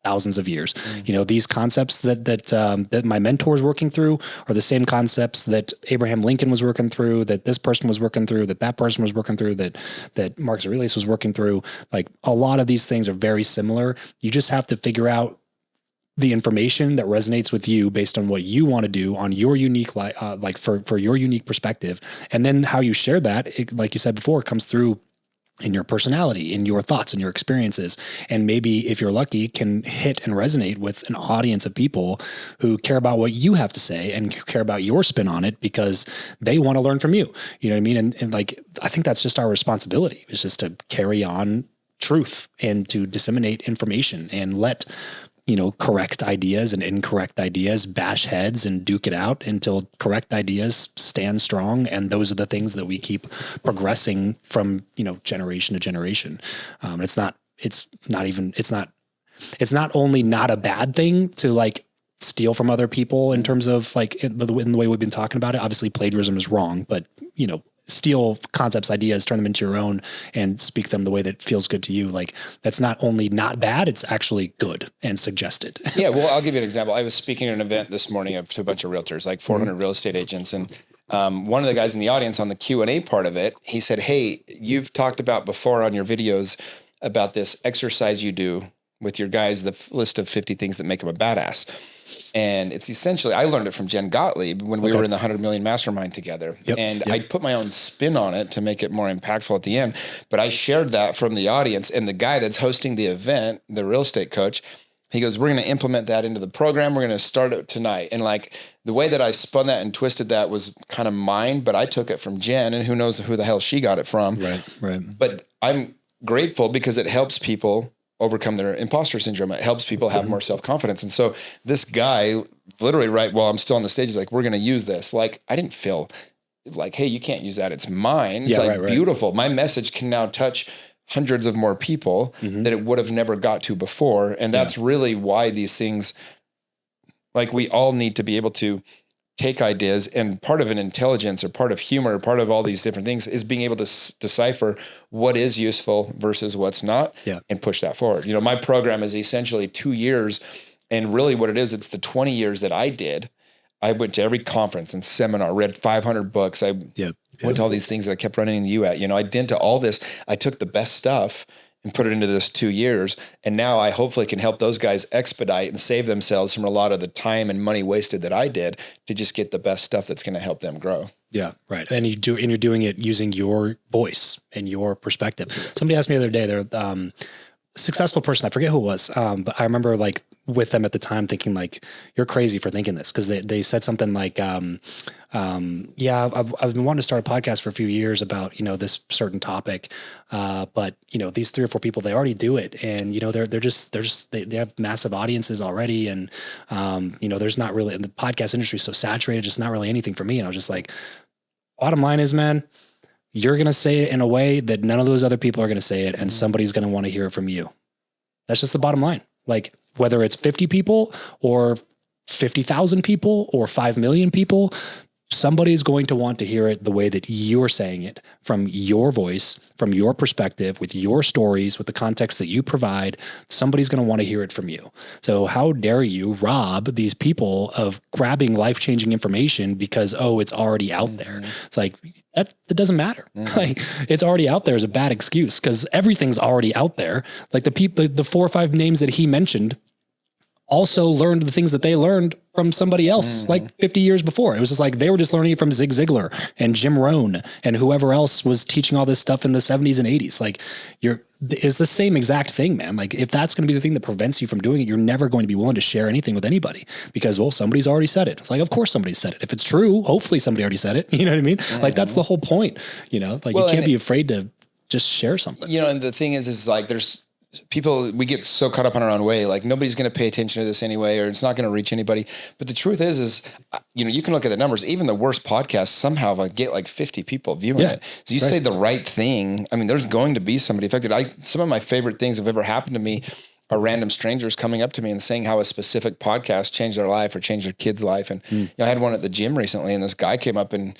thousands of years. These concepts that my mentor is working through are the same concepts that Abraham Lincoln was working through, that this person was working through, that person was working through, that Marcus Aurelius was working through. Like a lot of these things are very similar. You just have to figure out the information that resonates with you based on what you want to do on your unique, for your unique perspective. And then how you share that, like you said before, comes through in your personality, in your thoughts and your experiences. And maybe if you're lucky, can hit and resonate with an audience of people who care about what you have to say and care about your spin on it because they want to learn from you. You know what I mean? And like, I think that's just our responsibility, is just to carry on truth and to disseminate information and let correct ideas and incorrect ideas, bash heads and duke it out until correct ideas stand strong. And those are the things that we keep progressing from, generation to generation. It's not only not a bad thing to like steal from other people in terms of like in the way we've been talking about it. Obviously plagiarism is wrong, but steal concepts, ideas, turn them into your own and speak them the way that feels good to you. Like that's not only not bad, it's actually good and suggested. Yeah. Well, I'll give you an example. I was speaking at an event this morning to a bunch of realtors, like 400 real estate agents. And one of the guys in the audience on the Q&A part of it, he said, hey, you've talked about before on your videos about this exercise you do with your guys, the list of 50 things that make them a badass. And it's essentially, I learned it from Jen Gottlieb when we were in the 100 Million Mastermind together. I put my own spin on it to make it more impactful at the end. But I shared that from the audience, and the guy that's hosting the event, the real estate coach, he goes, we're going to implement that into the program. We're going to start it tonight. And like the way that I spun that and twisted that was kind of mine, but I took it from Jen, and who knows who the hell she got it from. Right. But I'm grateful because it helps people overcome their imposter syndrome. It helps people have more self-confidence. And so this guy literally while I'm still on the stage, he's like, we're going to use this. Like, I didn't feel like, hey, you can't use that. It's mine. It's beautiful. My message can now touch hundreds of more people that it would have never got to before. And that's really why these things, like we all need to be able to take ideas, and part of an intelligence or part of humor, part of all these different things is being able to decipher what is useful versus what's not and push that forward. My program is essentially 2 years, and really what it is, it's the 20 years that I did. I went to every conference and seminar, read 500 books. I went to all these things that I kept running into you at, I did into all this. I took the best stuff and put it into this 2 years. And now I hopefully can help those guys expedite and save themselves from a lot of the time and money wasted that I did to just get the best stuff that's going to help them grow. Yeah. Right. And you're doing it using your voice and your perspective. Somebody asked me the other day, they're successful person. I forget who it was. But I remember like with them at the time thinking like, you're crazy for thinking this. Cause they said something like, I've been wanting to start a podcast for a few years about, this certain topic. But these 3 or 4 people, they already do it. And, they have massive audiences already. And, there's not really, and the podcast industry is so saturated, just not really anything for me. And I was just like, bottom line is, man, you're going to say it in a way that none of those other people are going to say it. And somebody's going to want to hear it from you. That's just the bottom line. Like whether it's 50 people or 50,000 people or 5 million people, somebody's going to want to hear it the way that you're saying it, from your voice, from your perspective, with your stories, with the context that you provide. Somebody's going to want to hear it from you. So how dare you rob these people of grabbing life-changing information because, it's already out there. It's like, that doesn't matter. Like it's already out there is a bad excuse because everything's already out there. Like the 4 or 5 names that he mentioned also learned the things that they learned from somebody else like 50 years before. It was just like, they were just learning it from Zig Ziglar and Jim Rohn and whoever else was teaching all this stuff in the 70s and 80s. Like it's the same exact thing, man. Like if that's going to be the thing that prevents you from doing it, you're never going to be willing to share anything with anybody because, somebody's already said it. It's like, of course somebody said it. If it's true, hopefully somebody already said it. You know what I mean? Like that's the whole point, you can't be afraid to just share something. And the thing is like, there's people, we get so caught up on our own way, like nobody's going to pay attention to this anyway, or it's not going to reach anybody. But the truth is, you can look at the numbers, even the worst podcasts somehow get like 50 people viewing it. So you say the right thing. I mean, there's going to be somebody affected. Some of my favorite things have ever happened to me are random strangers coming up to me and saying how a specific podcast changed their life or changed their kid's life. And I had one at the gym recently, and this guy came up and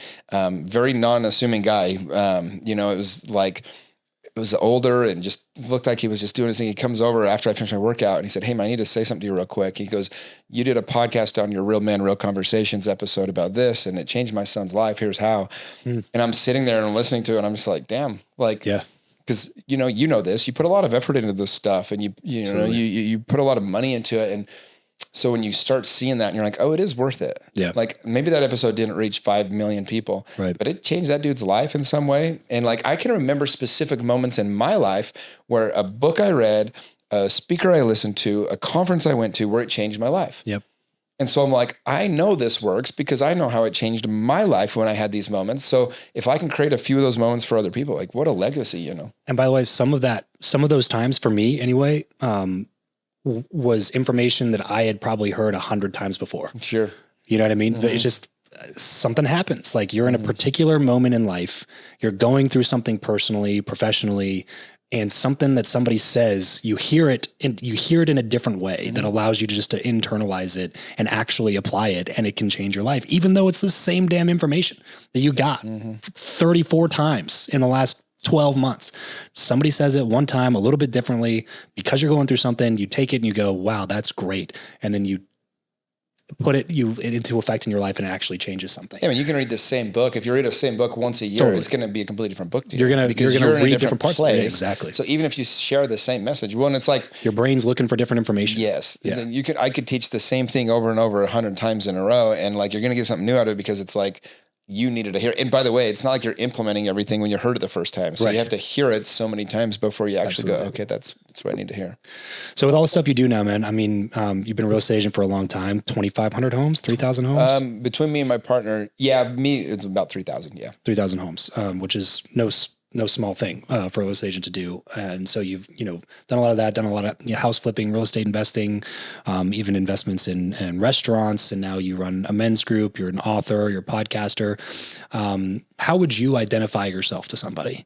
very non-assuming guy. It was older and just looked like he was just doing his thing. He comes over after I finished my workout and he said, hey man, I need to say something to you real quick. He goes, you did a podcast on your Real Men, Real Conversations episode about this, and it changed my son's life. Here's how. And I'm sitting there and I'm listening to it and I'm just like, damn, like, because you know this, you put a lot of effort into this stuff, and you put a lot of money into it. And so when you start seeing that and you're like, it is worth it. Yeah. Like maybe that episode didn't reach 5 million people, but it changed that dude's life in some way. And like, I can remember specific moments in my life where a book I read, a speaker I listened to, a conference I went to, where it changed my life. Yep. And so I'm like, I know this works because I know how it changed my life when I had these moments. So if I can create a few of those moments for other people, like what a legacy, And by the way, some of those times for me anyway, was information that I had probably heard 100 times before. Sure. You know what I mean? But it's just something happens. Like you're in a particular moment in life, you're going through something personally, professionally, and something that somebody says, you hear it in a different way that allows you to internalize it and actually apply it. And it can change your life, even though it's the same damn information that you got 34 times in the last 12 months. Somebody says it one time a little bit differently because you're going through something, you take it and you go, wow, that's great. And then you put it into effect in your life and it actually changes something. Yeah, I mean, you can read the same book. If you read the same book once a year, Totally. It's going to be a completely different book to you. You're going to read different parts of it. Exactly. So even if you share the same message, well, and it's like your brain's looking for different information. Yes. Yeah. I could teach the same thing over and over 100 times in a row. And like, you're going to get something new out of it because it's like, you needed to hear it. And by the way, it's not like you're implementing everything when you heard it the first time. So you have to hear it so many times before you actually go, okay, that's what I need to hear. So with all the stuff you do now, man, I mean, you've been a real estate agent for a long time, 2,500 homes, 3,000 homes? Between me and my partner, it's about 3,000. Yeah. 3,000 homes, which is no small thing for a real estate agent to do. And so you've, done a lot of that, done a lot of house flipping, real estate investing, even investments in restaurants. And now you run a men's group, you're an author, you're a podcaster. How would you identify yourself to somebody?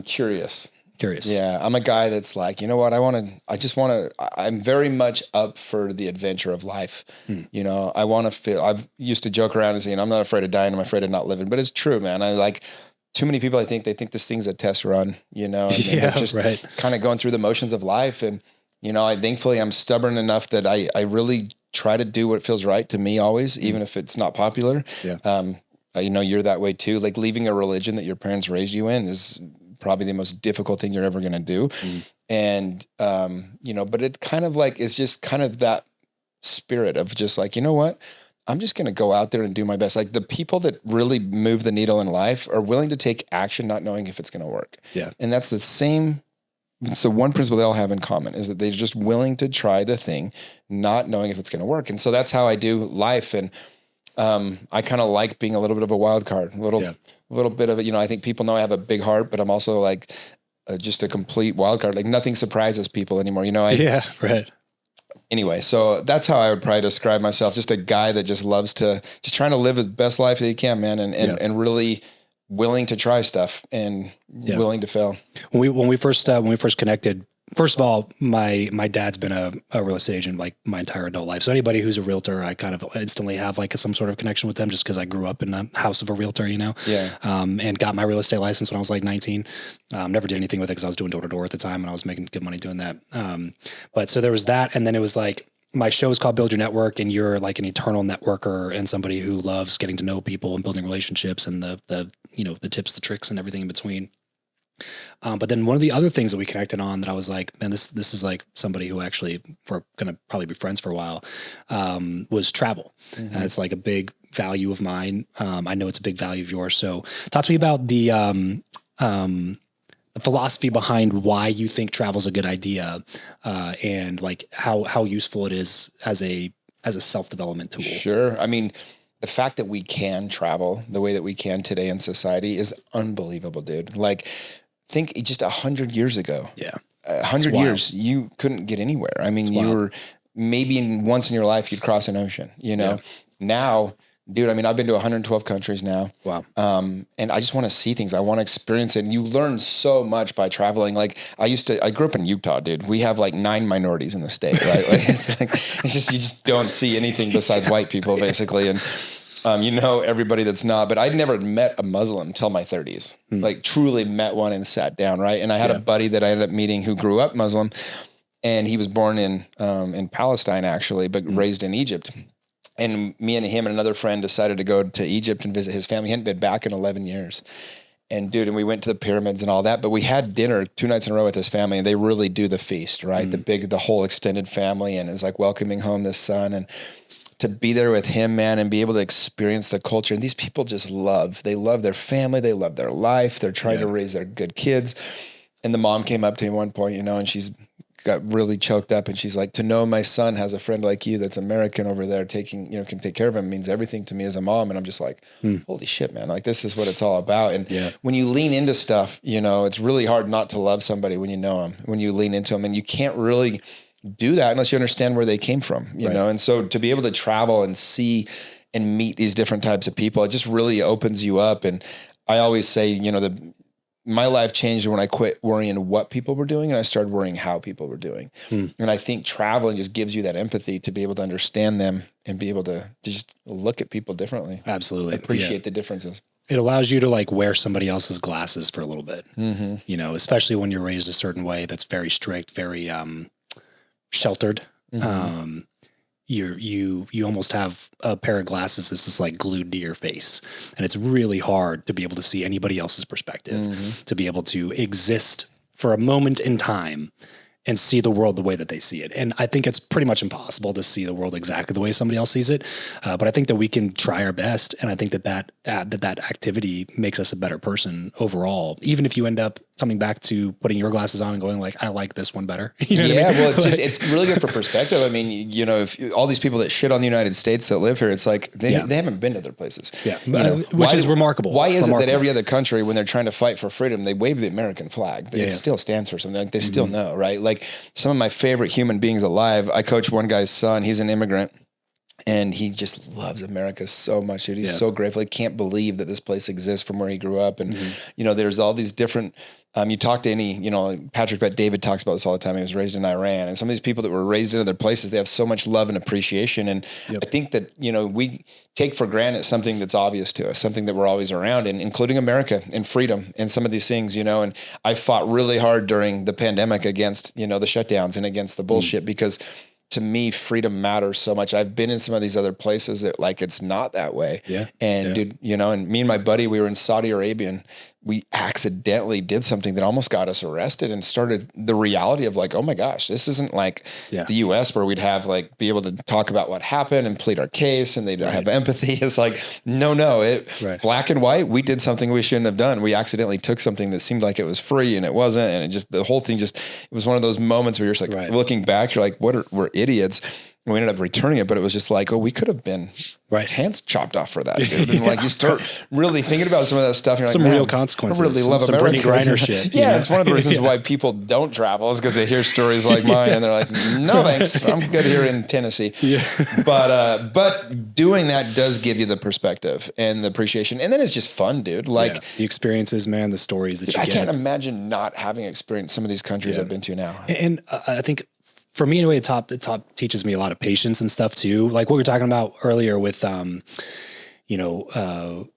Curious. Yeah. I'm a guy that's like, you know what? I'm very much up for the adventure of life. I've used to joke around and saying, I'm not afraid of dying. I'm afraid of not living, but it's true, man. I like, too many people, they think this thing's a test run, and they're just kind of going through the motions of life. And, thankfully I'm stubborn enough that I really try to do what feels right to me always, even if it's not popular. Yeah. You're that way too. Like leaving a religion that your parents raised you in is probably the most difficult thing you're ever going to do. And, but it kind of like, it's just kind of that spirit of just like, you know what? I'm just going to go out there and do my best. Like the people that really move the needle in life are willing to take action, not knowing if it's going to work. Yeah. And that's it's the one principle they all have in common is that they're just willing to try the thing, not knowing if it's going to work. And so that's how I do life. And I kind of like being a little bit of a wild card, a little bit of it. I think people know I have a big heart, but I'm also like just a complete wild card. Like nothing surprises people anymore. Anyway, so that's how I would probably describe myself. Just a guy that just loves to just trying to live the best life that he can, man. And really willing to try stuff and willing to fail. When we first connected, first of all, my dad's been a real estate agent like my entire adult life. So anybody who's a realtor, I kind of instantly have like some sort of connection with them just because I grew up in a house of a realtor, and got my real estate license when I was like 19. Never did anything with it because I was doing door to door at the time and I was making good money doing that. But so there was that. And then it was like, my show is called Build Your Network, and you're like an eternal networker and somebody who loves getting to know people and building relationships and the tips, the tricks and everything in between. But then one of the other things that we connected on that I was like, man, this is like somebody who actually we're going to probably be friends for a while, was travel. It's like a big value of mine. I know it's a big value of yours. So talk to me about the philosophy behind why you think travel's a good idea, and like how useful it is as a self-development tool. Sure. I mean, the fact that we can travel the way that we can today in society is unbelievable, dude. Like, think just 100 years ago. Yeah. 100 years, you couldn't get anywhere. I mean, you were maybe once in your life, you'd cross an ocean, Now, dude, I mean, I've been to 112 countries now. Wow. And I just want to see things. I want to experience it. And you learn so much by traveling. Like I grew up in Utah, dude. We have like 9 minorities in the state, right? Like you just don't see anything besides white people basically. And, everybody that's not, but I'd never met a Muslim till my 30s, like truly met one and sat down. Right. And I had a buddy that I ended up meeting who grew up Muslim, and he was born in Palestine actually, but raised in Egypt. And me and him and another friend decided to go to Egypt and visit his family. He hadn't been back in 11 years. And dude, and we went to the pyramids and all that, but we had dinner 2 nights in a row with his family, and they really do the feast, right? The whole extended family, and it was like welcoming home this son, and to be there with him, man, and be able to experience the culture. And these people just they love their family. They love their life. They're trying to raise their good kids. And the mom came up to me at one point, and she's got really choked up, and she's like, to know my son has a friend like you that's American over there can take care of him means everything to me as a mom. And I'm just like, holy shit, man, like this is what it's all about. And when you lean into stuff, it's really hard not to love somebody when you know them, when you lean into them, and you can't really do that unless you understand where they came from, you know? And so to be able to travel and see and meet these different types of people, it just really opens you up. And I always say, you know, my life changed when I quit worrying what people were doing and I started worrying how people were doing. And I think traveling just gives you that empathy to be able to understand them and be able to just look at people differently. Absolutely. Appreciate the differences. It allows you to like wear somebody else's glasses for a little bit, you know, especially when you're raised a certain way that's very strict, very sheltered. You almost have a pair of glasses that's just like glued to your face, and it's really hard to be able to see anybody else's perspective, to be able to exist for a moment in time and see the world the way that they see it. And I think it's pretty much impossible to see the world exactly the way somebody else sees it. But I think that we can try our best. And I think that activity makes us a better person overall, even if you end up coming back to putting your glasses on and going like, I like this one better. You know what I mean? Well, it's really good for perspective. I mean, you know, if all these people that shit on the United States that live here, it's like, they haven't been to their places. Yeah. You know, which is remarkable. Why is it that every other country, when they're trying to fight for freedom, they wave the American flag? It still stands for something. Like they still know, right? Like some of my favorite human beings alive, I coach one guy's son, he's an immigrant. And he just loves America so much, dude. He's so grateful. He can't believe that this place exists from where he grew up. And, you know, there's all these different, you talk to any, you know, Patrick Bet-David talks about this all the time. He was raised in Iran, and some of these people that were raised in other places, they have so much love and appreciation. And I think that, you know, we take for granted something that's obvious to us, something that we're always around, and including America and freedom and some of these things, you know. And I fought really hard during the pandemic against, you know, the shutdowns and against the bullshit, because to me, freedom matters so much. I've been in some of these other places that like, it's not that way. Dude, you know, and me and my buddy, we were in Saudi Arabia, and we accidentally did something that almost got us arrested, and started the reality of like, oh my gosh, this isn't like the US where we'd have like, be able to talk about what happened and plead our case, and they don't have empathy. It's like, no, black and white, we did something we shouldn't have done. We accidentally took something that seemed like it was free and it wasn't. And it just, the whole thing just, it was one of those moments where you're just like looking back, you're like, we're idiots. And we ended up returning it, but it was just like, oh, we could have been hands chopped off for that, dude. And like, you start really thinking about some of that stuff. And you're some like, real consequences. I really love some America. Brittany Griner shit. It's one of the reasons why people don't travel, is because they hear stories like mine and they're like, no, thanks. I'm good here in Tennessee. But doing that does give you the perspective and the appreciation. And then it's just fun, dude. Like the experiences, man, the stories that you get. I can't imagine not having experienced some of these countries I've been to now. And I think, for me, anyway, it teaches me a lot of patience and stuff too. Like what we were talking about earlier with, you know,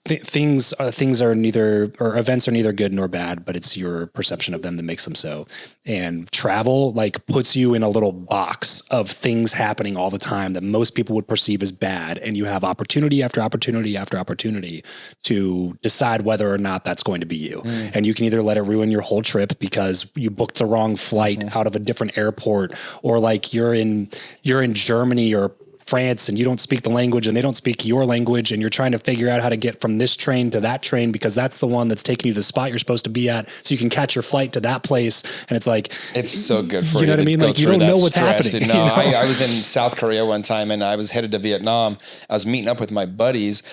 things are neither, or events are neither good nor bad, but it's your perception of them that makes them so. And travel like puts you in a little box of things happening all the time that most people would perceive as bad. And you have opportunity after opportunity after opportunity to decide whether or not that's going to be you. And you can either let it ruin your whole trip because you booked the wrong flight out of a different airport, or like you're in Germany or France and you don't speak the language and they don't speak your language, and you're trying to figure out how to get from this train to that train because that's the one that's taking you to the spot you're supposed to be at, so you can catch your flight to that place. And it's like, it's so good for you. You know what I mean? Like you don't know what's happening. No, you know? I was in South Korea one time, and I was headed to Vietnam. I was meeting up with my buddies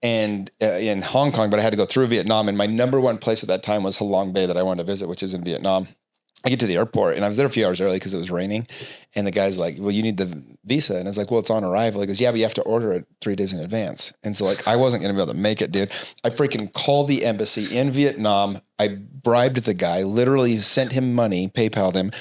and in Hong Kong, but I had to go through Vietnam. And my number one place at that time was Halong Bay that I wanted to visit, which is in Vietnam. I get to the airport, and I was there a few hours early because it was raining. And the guy's like, well, you need the visa. And I was like, well, it's on arrival. He goes, yeah, but you have to order it 3 days in advance. And so like, I wasn't going to be able to make it, dude. I freaking called the embassy in Vietnam. I bribed the guy, literally sent him money, PayPal'd him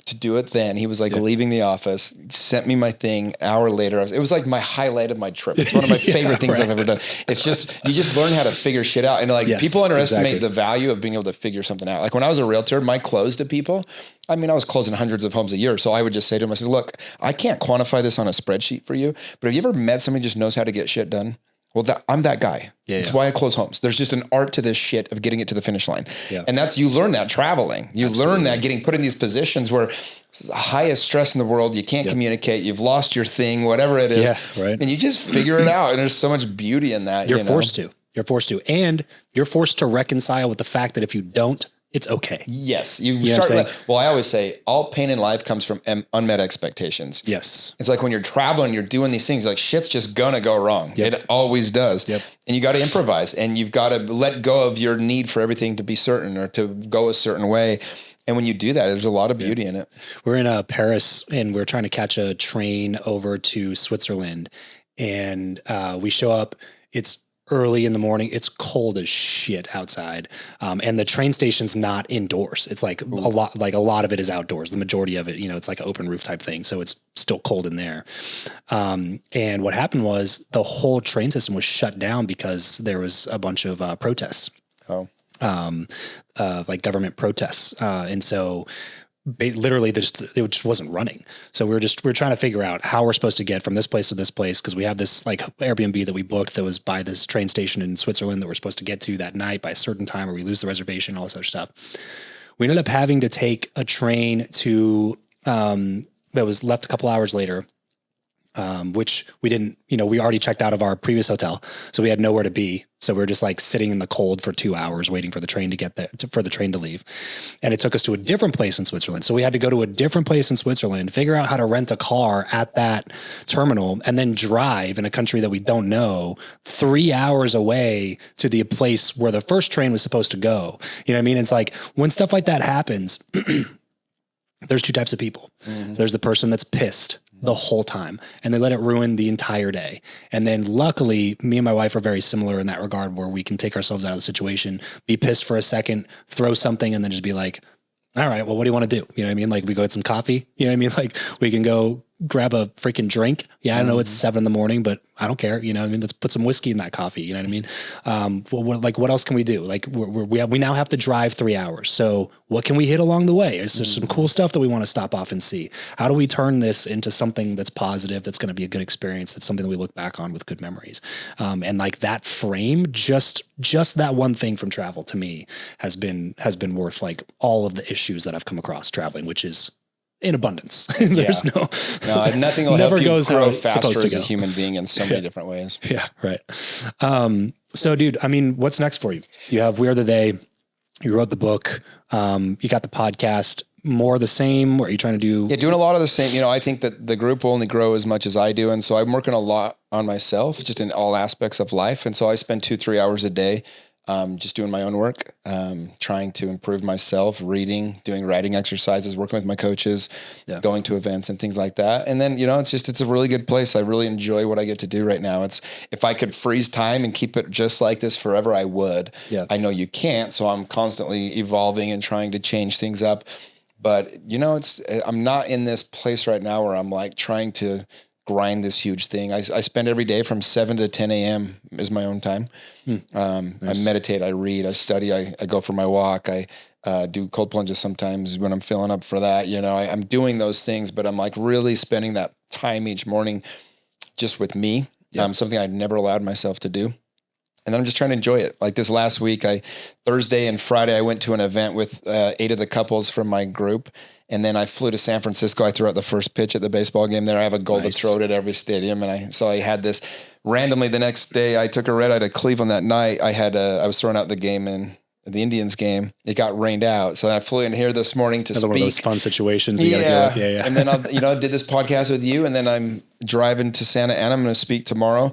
to do it then. He was like leaving the office, sent me my thing. An hour later, it was like my highlight of my trip. It's one of my favorite things I've ever done. It's just, you just learn how to figure shit out. And like people underestimate the value of being able to figure something out. Like when I was a realtor, my close to people, I mean, I was closing hundreds of homes a year. So I would just say to them, I said, look, I can't quantify this on a spreadsheet for you, but have you ever met somebody who just knows how to get shit done? Well, I'm that guy. That's why I close homes. There's just an art to this shit of getting it to the finish line. And you learn that traveling. You learn that getting put in these positions where it's the highest stress in the world. You can't communicate. You've lost your thing, whatever it is. And you just figure it out. And there's so much beauty in that. You're forced to. You're forced to. And you're forced to reconcile with the fact that if you don't, it's okay. Yes. You start. Well, I always say all pain in life comes from unmet expectations. Yes. It's like when you're traveling, you're doing these things, like shit's just gonna go wrong. It always does. And you got to improvise, and you've got to let go of your need for everything to be certain or to go a certain way. And when you do that, there's a lot of beauty in it. We're in Paris and we're trying to catch a train over to Switzerland. And we show up, it's early in the morning. It's cold as shit outside. And the train station's not indoors. It's like a lot of it is outdoors. The majority of it, it's like an open roof type thing. So it's still cold in there. And what happened was the whole train system was shut down because there was a bunch of protests. Oh. Like government protests. And so literally it just wasn't running. So we're trying to figure out how we're supposed to get from this place to this place. Cause we have this like Airbnb that we booked that was by this train station in Switzerland that we're supposed to get to that night by a certain time, or we lose the reservation, all this other stuff. We ended up having to take a train to, that was left a couple hours later. Which we didn't, we already checked out of our previous hotel, so we had nowhere to be. So we were just like sitting in the cold for 2 hours waiting for the train to get there, for the train to leave. And it took us to a different place in Switzerland. So we had to go to a different place in Switzerland, figure out how to rent a car at that terminal, and then drive in a country that we don't know 3 hours away to the place where the first train was supposed to go. You know what I mean? It's like when stuff like that happens, there's two types of people. Mm-hmm. There's the person that's pissed the whole time and they let it ruin the entire day. And then luckily me and my wife are very similar in that regard, where we can take ourselves out of the situation, be pissed for a second, throw something, and then just be like, all right, well, what do you want to do? You know what I mean? Like we go get some coffee, you know what I mean? Like we can go grab a freaking drink. Yeah, I know it's 7 a.m, but I don't care. You know what I mean? Let's put some whiskey in that coffee. You know what I mean? What else can we do? Like we now have to drive 3 hours. So what can we hit along the way? Is there some cool stuff that we want to stop off and see? How do we turn this into something that's positive, that's going to be a good experience, that's something that we look back on with good memories? And like that frame, just that one thing from travel to me has been worth like all of the issues that I've come across traveling, which is in abundance. There's no, nothing will help you grow faster as a human being in so many different ways. Yeah. Right. So dude, I mean, what's next for you? You have We Are the They, you wrote the book, you got the podcast, more of the same. What are you trying to do? Yeah, doing a lot of the same. I think that the group will only grow as much as I do. And so I'm working a lot on myself, just in all aspects of life. And so I spend 2-3 hours a day just doing my own work, trying to improve myself, reading, doing writing exercises, working with my coaches, going to events and things like that. And then, it's a really good place. I really enjoy what I get to do right now. If I could freeze time and keep it just like this forever, I would. Yeah. I know you can't. So I'm constantly evolving and trying to change things up. But, I'm not in this place right now where I'm like trying to grind this huge thing. I spend every day from 7 to 10 a.m. is my own time. Nice. I meditate, I read, I study, I go for my walk. I do cold plunges sometimes when I'm filling up for that. I'm doing those things, but I'm like really spending that time each morning just with me. Something I'd never allowed myself to do. And then I'm just trying to enjoy it. Like this last week, Thursday and Friday, I went to an event with 8 of the couples from my group. And then I flew to San Francisco. I threw out the first pitch at the baseball game there. I have a goal to throw at every stadium. And so I had this randomly the next day. I took a red eye to Cleveland that night. I was throwing out the game in the Indians game. It got rained out. So I flew in here this morning to speak. One of those fun situations. You gotta deal with. Yeah. And then I did this podcast with you, and then I'm driving to Santa Ana. I'm going to speak tomorrow.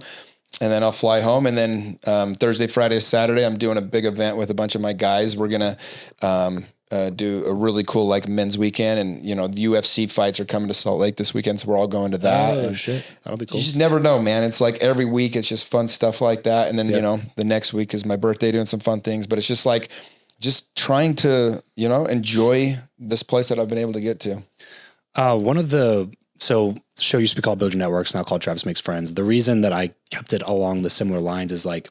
And then I'll fly home. And then Thursday, Friday, Saturday, I'm doing a big event with a bunch of my guys. We're going to do a really cool like men's weekend. And, the UFC fights are coming to Salt Lake this weekend. So we're all going to that. Oh, shit. That'll be cool. You just never know, man. It's like every week it's just fun stuff like that. And then, the next week is my birthday, doing some fun things. But it's just like, trying to, enjoy this place that I've been able to get to. So the show used to be called Build Your Networks, now called Travis Makes Friends. The reason that I kept it along the similar lines is like,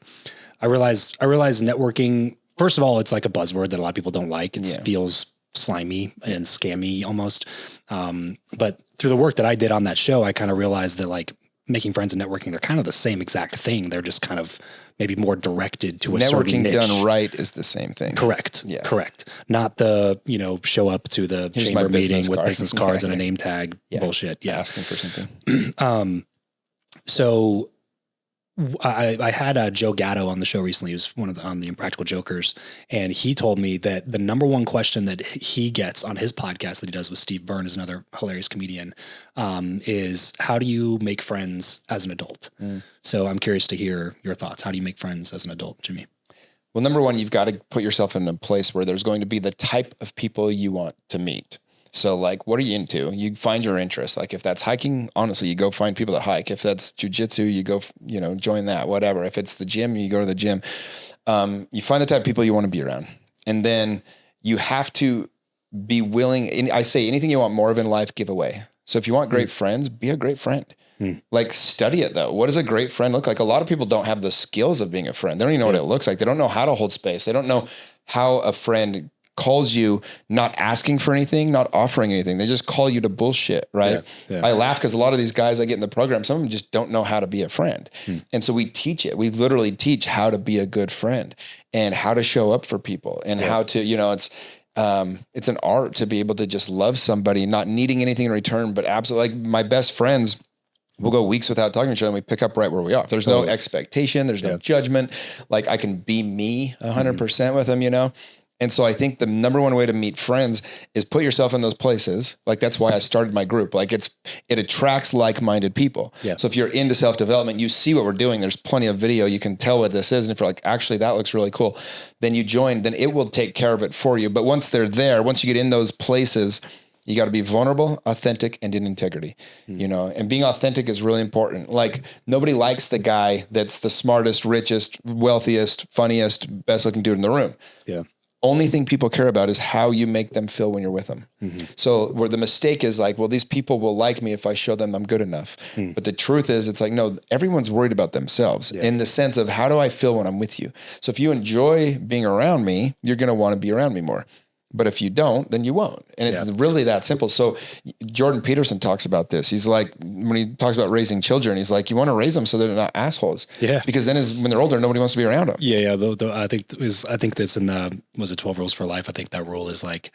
I realized networking, first of all, it's like a buzzword that a lot of people don't like. It feels slimy and scammy almost. But through the work that I did on that show, I kind of realized that like making friends and networking, they're kind of the same exact thing. They're just kind of maybe more directed to a certain niche. Networking done right is the same thing. Correct. Yeah. Correct. Not the, show up to the chamber meeting with business cards and a name tag bullshit. Yeah. Asking for something. So I had Joe Gatto on the show recently. He was on the Impractical Jokers. And he told me that the number one question that he gets on his podcast that he does with Steve Byrne, is another hilarious comedian, is how do you make friends as an adult? So I'm curious to hear your thoughts. How do you make friends as an adult, Jimmy? Well, number one, you've got to put yourself in a place where there's going to be the type of people you want to meet. So like, what are you into? You find your interest. Like if that's hiking, honestly, you go find people that hike. If that's jujitsu, you go, join that, whatever. If it's the gym, you go to the gym. You find the type of people you want to be around. And then you have to be willing. And I say anything you want more of in life, give away. So if you want great friends, be a great friend. Like study it though. What does a great friend look like? A lot of people don't have the skills of being a friend. They don't even know what it looks like. They don't know how to hold space. They don't know how a friend calls you, not asking for anything, not offering anything. They just call you to bullshit, right? I laugh because a lot of these guys I get in the program, some of them just don't know how to be a friend. And so we teach it. We literally teach how to be a good friend and how to show up for people and how to, it's an art to be able to just love somebody, not needing anything in return, but absolutely like my best friends, we'll go weeks without talking to each other and we pick up right where we are. There's no expectation. There's no judgment. Like I can be me 100% with them, And so I think the number one way to meet friends is put yourself in those places. Like that's why I started my group. Like it attracts like-minded people. Yeah. So if you're into self-development, you see what we're doing. There's plenty of video. You can tell what this is. And if you're like, actually, that looks really cool, then you join, then it will take care of it for you. But once they're there, once you get in those places, you got to be vulnerable, authentic, and in integrity, and being authentic is really important. Like nobody likes the guy that's the smartest, richest, wealthiest, funniest, best looking dude in the room. Yeah. Only thing people care about is how you make them feel when you're with them. So where the mistake is like, well, these people will like me if I show them I'm good enough. But the truth is it's like, no, everyone's worried about themselves in the sense of how do I feel when I'm with you? So if you enjoy being around me, you're going to want to be around me more. But if you don't, then you won't. And it's really that simple. So Jordan Peterson talks about this. He's like, when he talks about raising children, he's like, you want to raise them so they're not assholes. Yeah. Because then when they're older, nobody wants to be around them. Yeah. I think that's in the, was it 12 Rules for Life? I think that rule is like,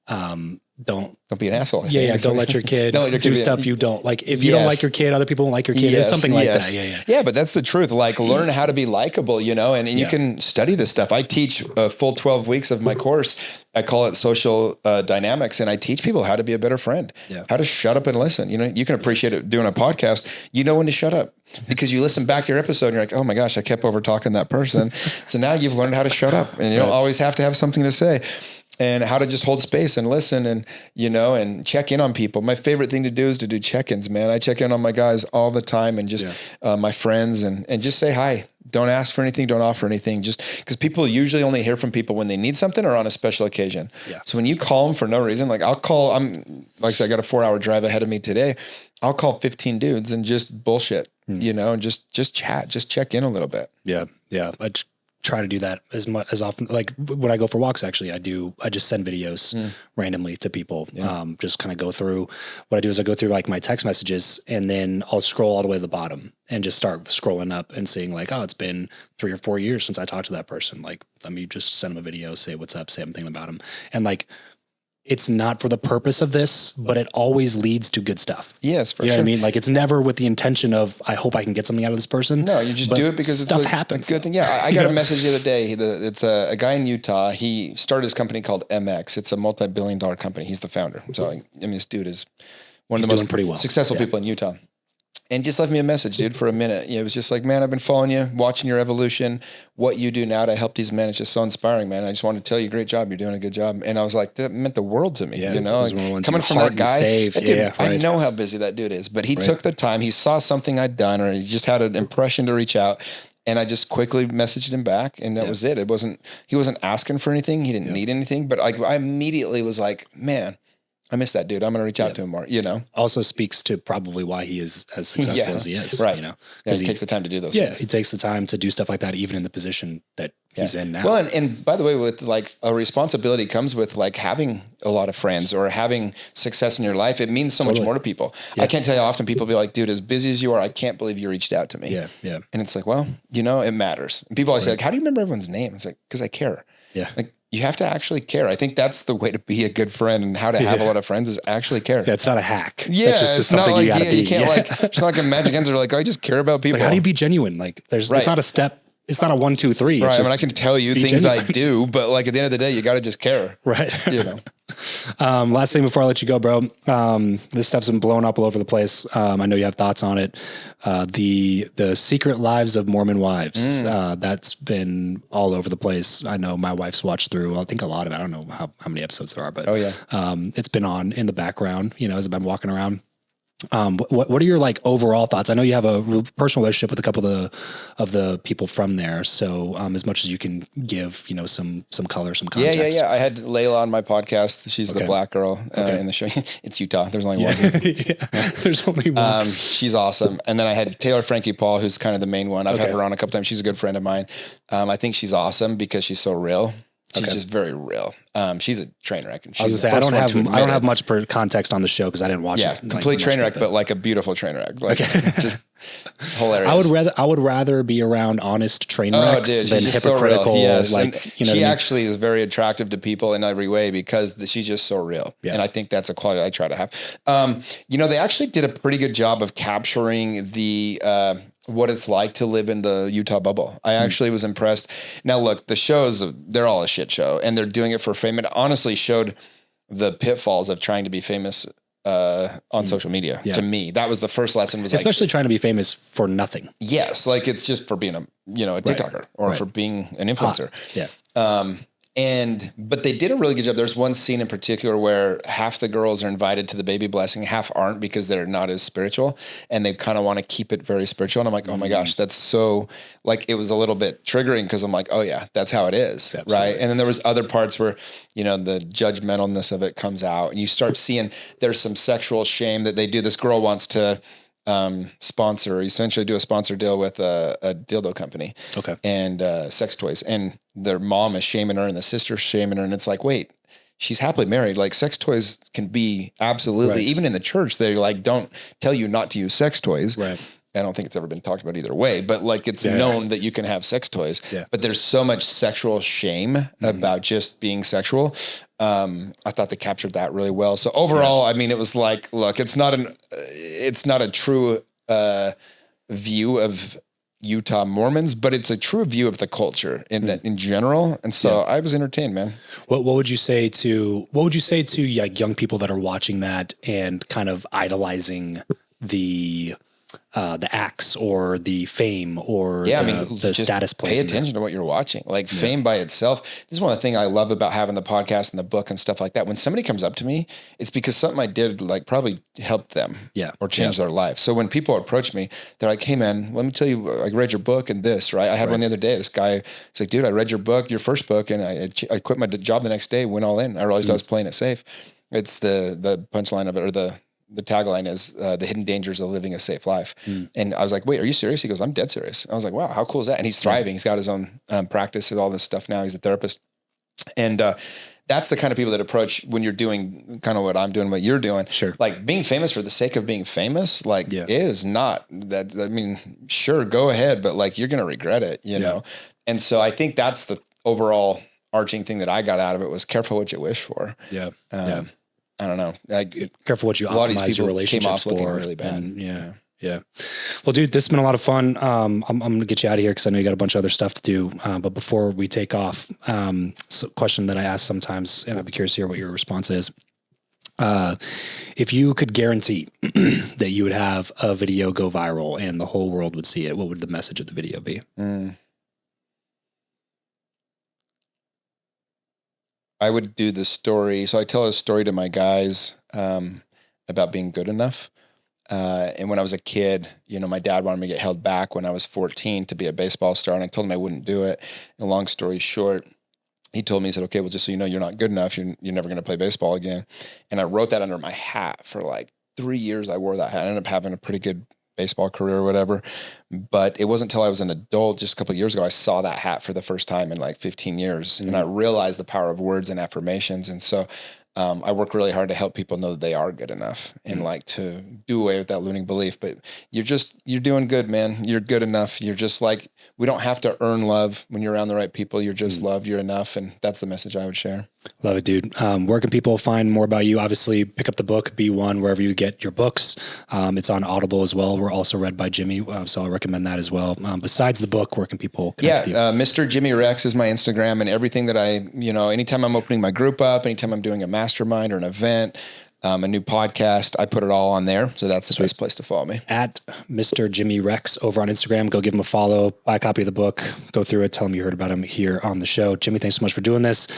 don't be an asshole. Yeah. Don't let your kid do stuff you don't like. If you don't like your kid, other people won't like your kid. It's something like that. Yeah. But that's the truth. Like learn how to be likable, and you can study this stuff. I teach a full 12 weeks of my course. I call it social dynamics. And I teach people how to be a better friend, how to shut up and listen. You can appreciate it doing a podcast. You know when to shut up because you listen back to your episode and you're like, oh my gosh, I kept over talking that person. So now you've learned how to shut up and you don't always have to have something to say. And how to just hold space and listen and, and check in on people. My favorite thing to do is to do check-ins, man. I check in on my guys all the time and just my friends and just say hi. Don't ask for anything. Don't offer anything. Just because people usually only hear from people when they need something or on a special occasion. Yeah. So when you call them for no reason, like like I said, I got a 4-hour drive ahead of me today. I'll call 15 dudes and just bullshit, and just chat, just check in a little bit. Yeah. Yeah. I try to do that as often. Like when I go for walks, actually, I just send videos randomly to people. Just kind of go through what I do is I go through like my text messages and then I'll scroll all the way to the bottom and just start scrolling up and seeing like, oh, it's been 3 or 4 years since I talked to that person. Like, let me just send them a video, say what's up, say something about them. And like, it's not for the purpose of this, but it always leads to good stuff. Yes, for sure. You know what I mean? Like it's never with the intention of, I hope I can get something out of this person. No, you just do it because stuff happens. A good thing. Yeah. I got a message the other day. It's a guy in Utah. He started his company called MX. It's a multi-billion-dollar company. He's the founder. So this dude is one of the most successful people in Utah. And just left me a message, dude, for a minute. It was just like, man, I've been following you, watching your evolution, what you do now to help these men. It's just so inspiring, man. I just wanted to tell you, great job. You're doing a good job. And I was like, that meant the world to me, like, coming from that guy. I know how busy that dude is, but he took the time. He saw something I'd done, or he just had an impression to reach out. And I just quickly messaged him back, and that was it. He wasn't asking for anything. He didn't need anything, but I immediately was like, man, I miss that dude. I'm going to reach out to him more, Also speaks to probably why he is as successful as he is, right. Because he takes the time to do those things. He takes the time to do stuff like that, even in the position that he's in now. Well, and by the way, with like a responsibility comes with like having a lot of friends or having success in your life. It means so much more to people. I can't tell you how often people be like, dude, as busy as you are, I can't believe you reached out to me. Yeah. Yeah. And it's like, well, it matters. And people always say like, how do you remember everyone's name? It's like, because I care. Yeah. Like, you have to actually care. I think that's the way to be a good friend and how to have a lot of friends is actually care. Yeah, it's not a hack. Yeah, it's just it's something not like, you gotta be. You can't it's not like a magic answer. Like, I just care about people. Like, how do you be genuine? Like, it's not a step. It's not a 1, 2, 3. It's right. I can tell you things genuine. I do, but like at the end of the day, you got to just care. Right. Last thing before I let you go, bro. This stuff's been blowing up all over the place. I know you have thoughts on it. The Secret Lives of Mormon Wives. That's been all over the place. I know my wife's watched through, I think a lot of it. I don't know how many episodes there are, but it's been on in the background, as I've been walking around. What are your like overall thoughts? I know you have a personal relationship with a couple of the people from there. So, as much as you can give, some color, some context. Yeah. I had Layla on my podcast. She's the black girl in the show. It's Utah. There's only one. There's only one. She's awesome. And then I had Taylor Frankie Paul, who's kind of the main one. I've had her on a couple times. She's a good friend of mine. I think she's awesome because she's so real. She's just very real. She's a train wreck. And she's I don't have much context on the show because I didn't watch it. Complete train wreck, but like a beautiful train wreck. Like just hilarious. I would rather be around honest train wrecks than hypocritical. So yes. Like, she actually is very attractive to people in every way because she's just so real. Yeah. And I think that's a quality I try to have. They actually did a pretty good job of capturing the, what it's like to live in the Utah bubble. I actually was impressed. Now look, the shows, they're all a shit show and they're doing it for fame. It honestly showed the pitfalls of trying to be famous on social media. To me, that was the first lesson was especially trying to be famous for nothing. Yes. Like it's just for being a TikToker or for being an influencer. But they did a really good job. There's one scene in particular where half the girls are invited to the baby blessing, half aren't because they're not as spiritual and they kind of want to keep it very spiritual. And I'm like, oh my gosh, that's so like, it was a little bit triggering because I'm like, oh yeah, that's how it is. Absolutely. Right. And then there was other parts where, the judgmentalness of it comes out and you start seeing there's some sexual shame that they do. This girl wants to essentially do a sponsor deal with a dildo company. Okay. And sex toys. And their mom is shaming her and the sister's shaming her. And it's like, wait, she's happily married. Like sex toys can be absolutely, even in the church, they like, don't tell you not to use sex toys. Right. I don't think it's ever been talked about either way, but like it's known that you can have sex toys, but there's so much sexual shame about just being sexual. I thought they captured that really well. So overall, I mean, it was like, look, it's not a true view of Utah Mormons, but it's a true view of the culture in general. And so I was entertained, man. What would you say to like young people that are watching that and kind of idolizing the acts or the fame or the status plays? Pay attention to what you're watching. Like fame by itself. This is one of the things I love about having the podcast and the book and stuff like that. When somebody comes up to me, it's because something I did like probably helped them or change their life. So when people approach me, they're like, hey man, let me tell you, I read your book and this, right? I had one the other day. This guy was like, dude, I read your book, your first book. And I quit my job the next day, went all in. I realized I was playing it safe. It's the punchline of it, or the tagline is the hidden dangers of living a safe life. And I was like, wait, are you serious? He goes, I'm dead serious. I was like, wow, how cool is that? And he's thriving. He's got his own practice and all this stuff now. He's a therapist. And that's the kind of people that approach when you're doing kind of what I'm doing, what you're doing. Sure. Like being famous for the sake of being famous, like it is not that. I mean, sure, go ahead, but like you're going to regret it, you know? And so I think that's the overall arching thing that I got out of it was careful what you wish for. I don't know. Careful what you optimize your relationships for. Really bad. And well, dude, this has been a lot of fun. I'm going to get you out of here because I know you got a bunch of other stuff to do. But before we take off, so question that I ask sometimes, and I'd be curious to hear what your response is. If you could guarantee that you would have a video go viral and the whole world would see it, what would the message of the video be? I would do the story. So I tell a story to my guys about being good enough. And when I was a kid, my dad wanted me to get held back when I was 14 to be a baseball star. And I told him I wouldn't do it. And long story short, he told me, he said, okay, well, just so you know, you're not good enough. You're never going to play baseball again. And I wrote that under my hat for like 3 years. I wore that hat. I ended up having a pretty good baseball career or whatever. But it wasn't until I was an adult, just a couple of years ago, I saw that hat for the first time in like 15 years. And I realized the power of words and affirmations. And so I work really hard to help people know that they are good enough and like to do away with that limiting belief. But you're doing good, man. You're good enough. You're just like, we don't have to earn love when you're around the right people. You're just loved. You're enough. And that's the message I would share. Love it, dude. Where can people find more about you? Obviously, pick up the book, Be One, wherever you get your books. It's on Audible as well. We're also read by Jimmy, so I recommend that as well. Besides the book, where can people connect with you? Mr. Jimmy Rex is my Instagram, and everything that anytime I'm opening my group up, anytime I'm doing a mastermind or an event, a new podcast, I put it all on there. So that's the best place to follow me. At Mr. Jimmy Rex over on Instagram. Go give him a follow, buy a copy of the book, go through it, tell him you heard about him here on the show. Jimmy, thanks so much for doing this.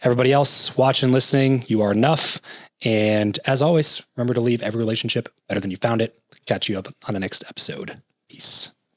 Everybody else watching, listening, you are enough. And as always, remember to leave every relationship better than you found it. Catch you up on the next episode. Peace.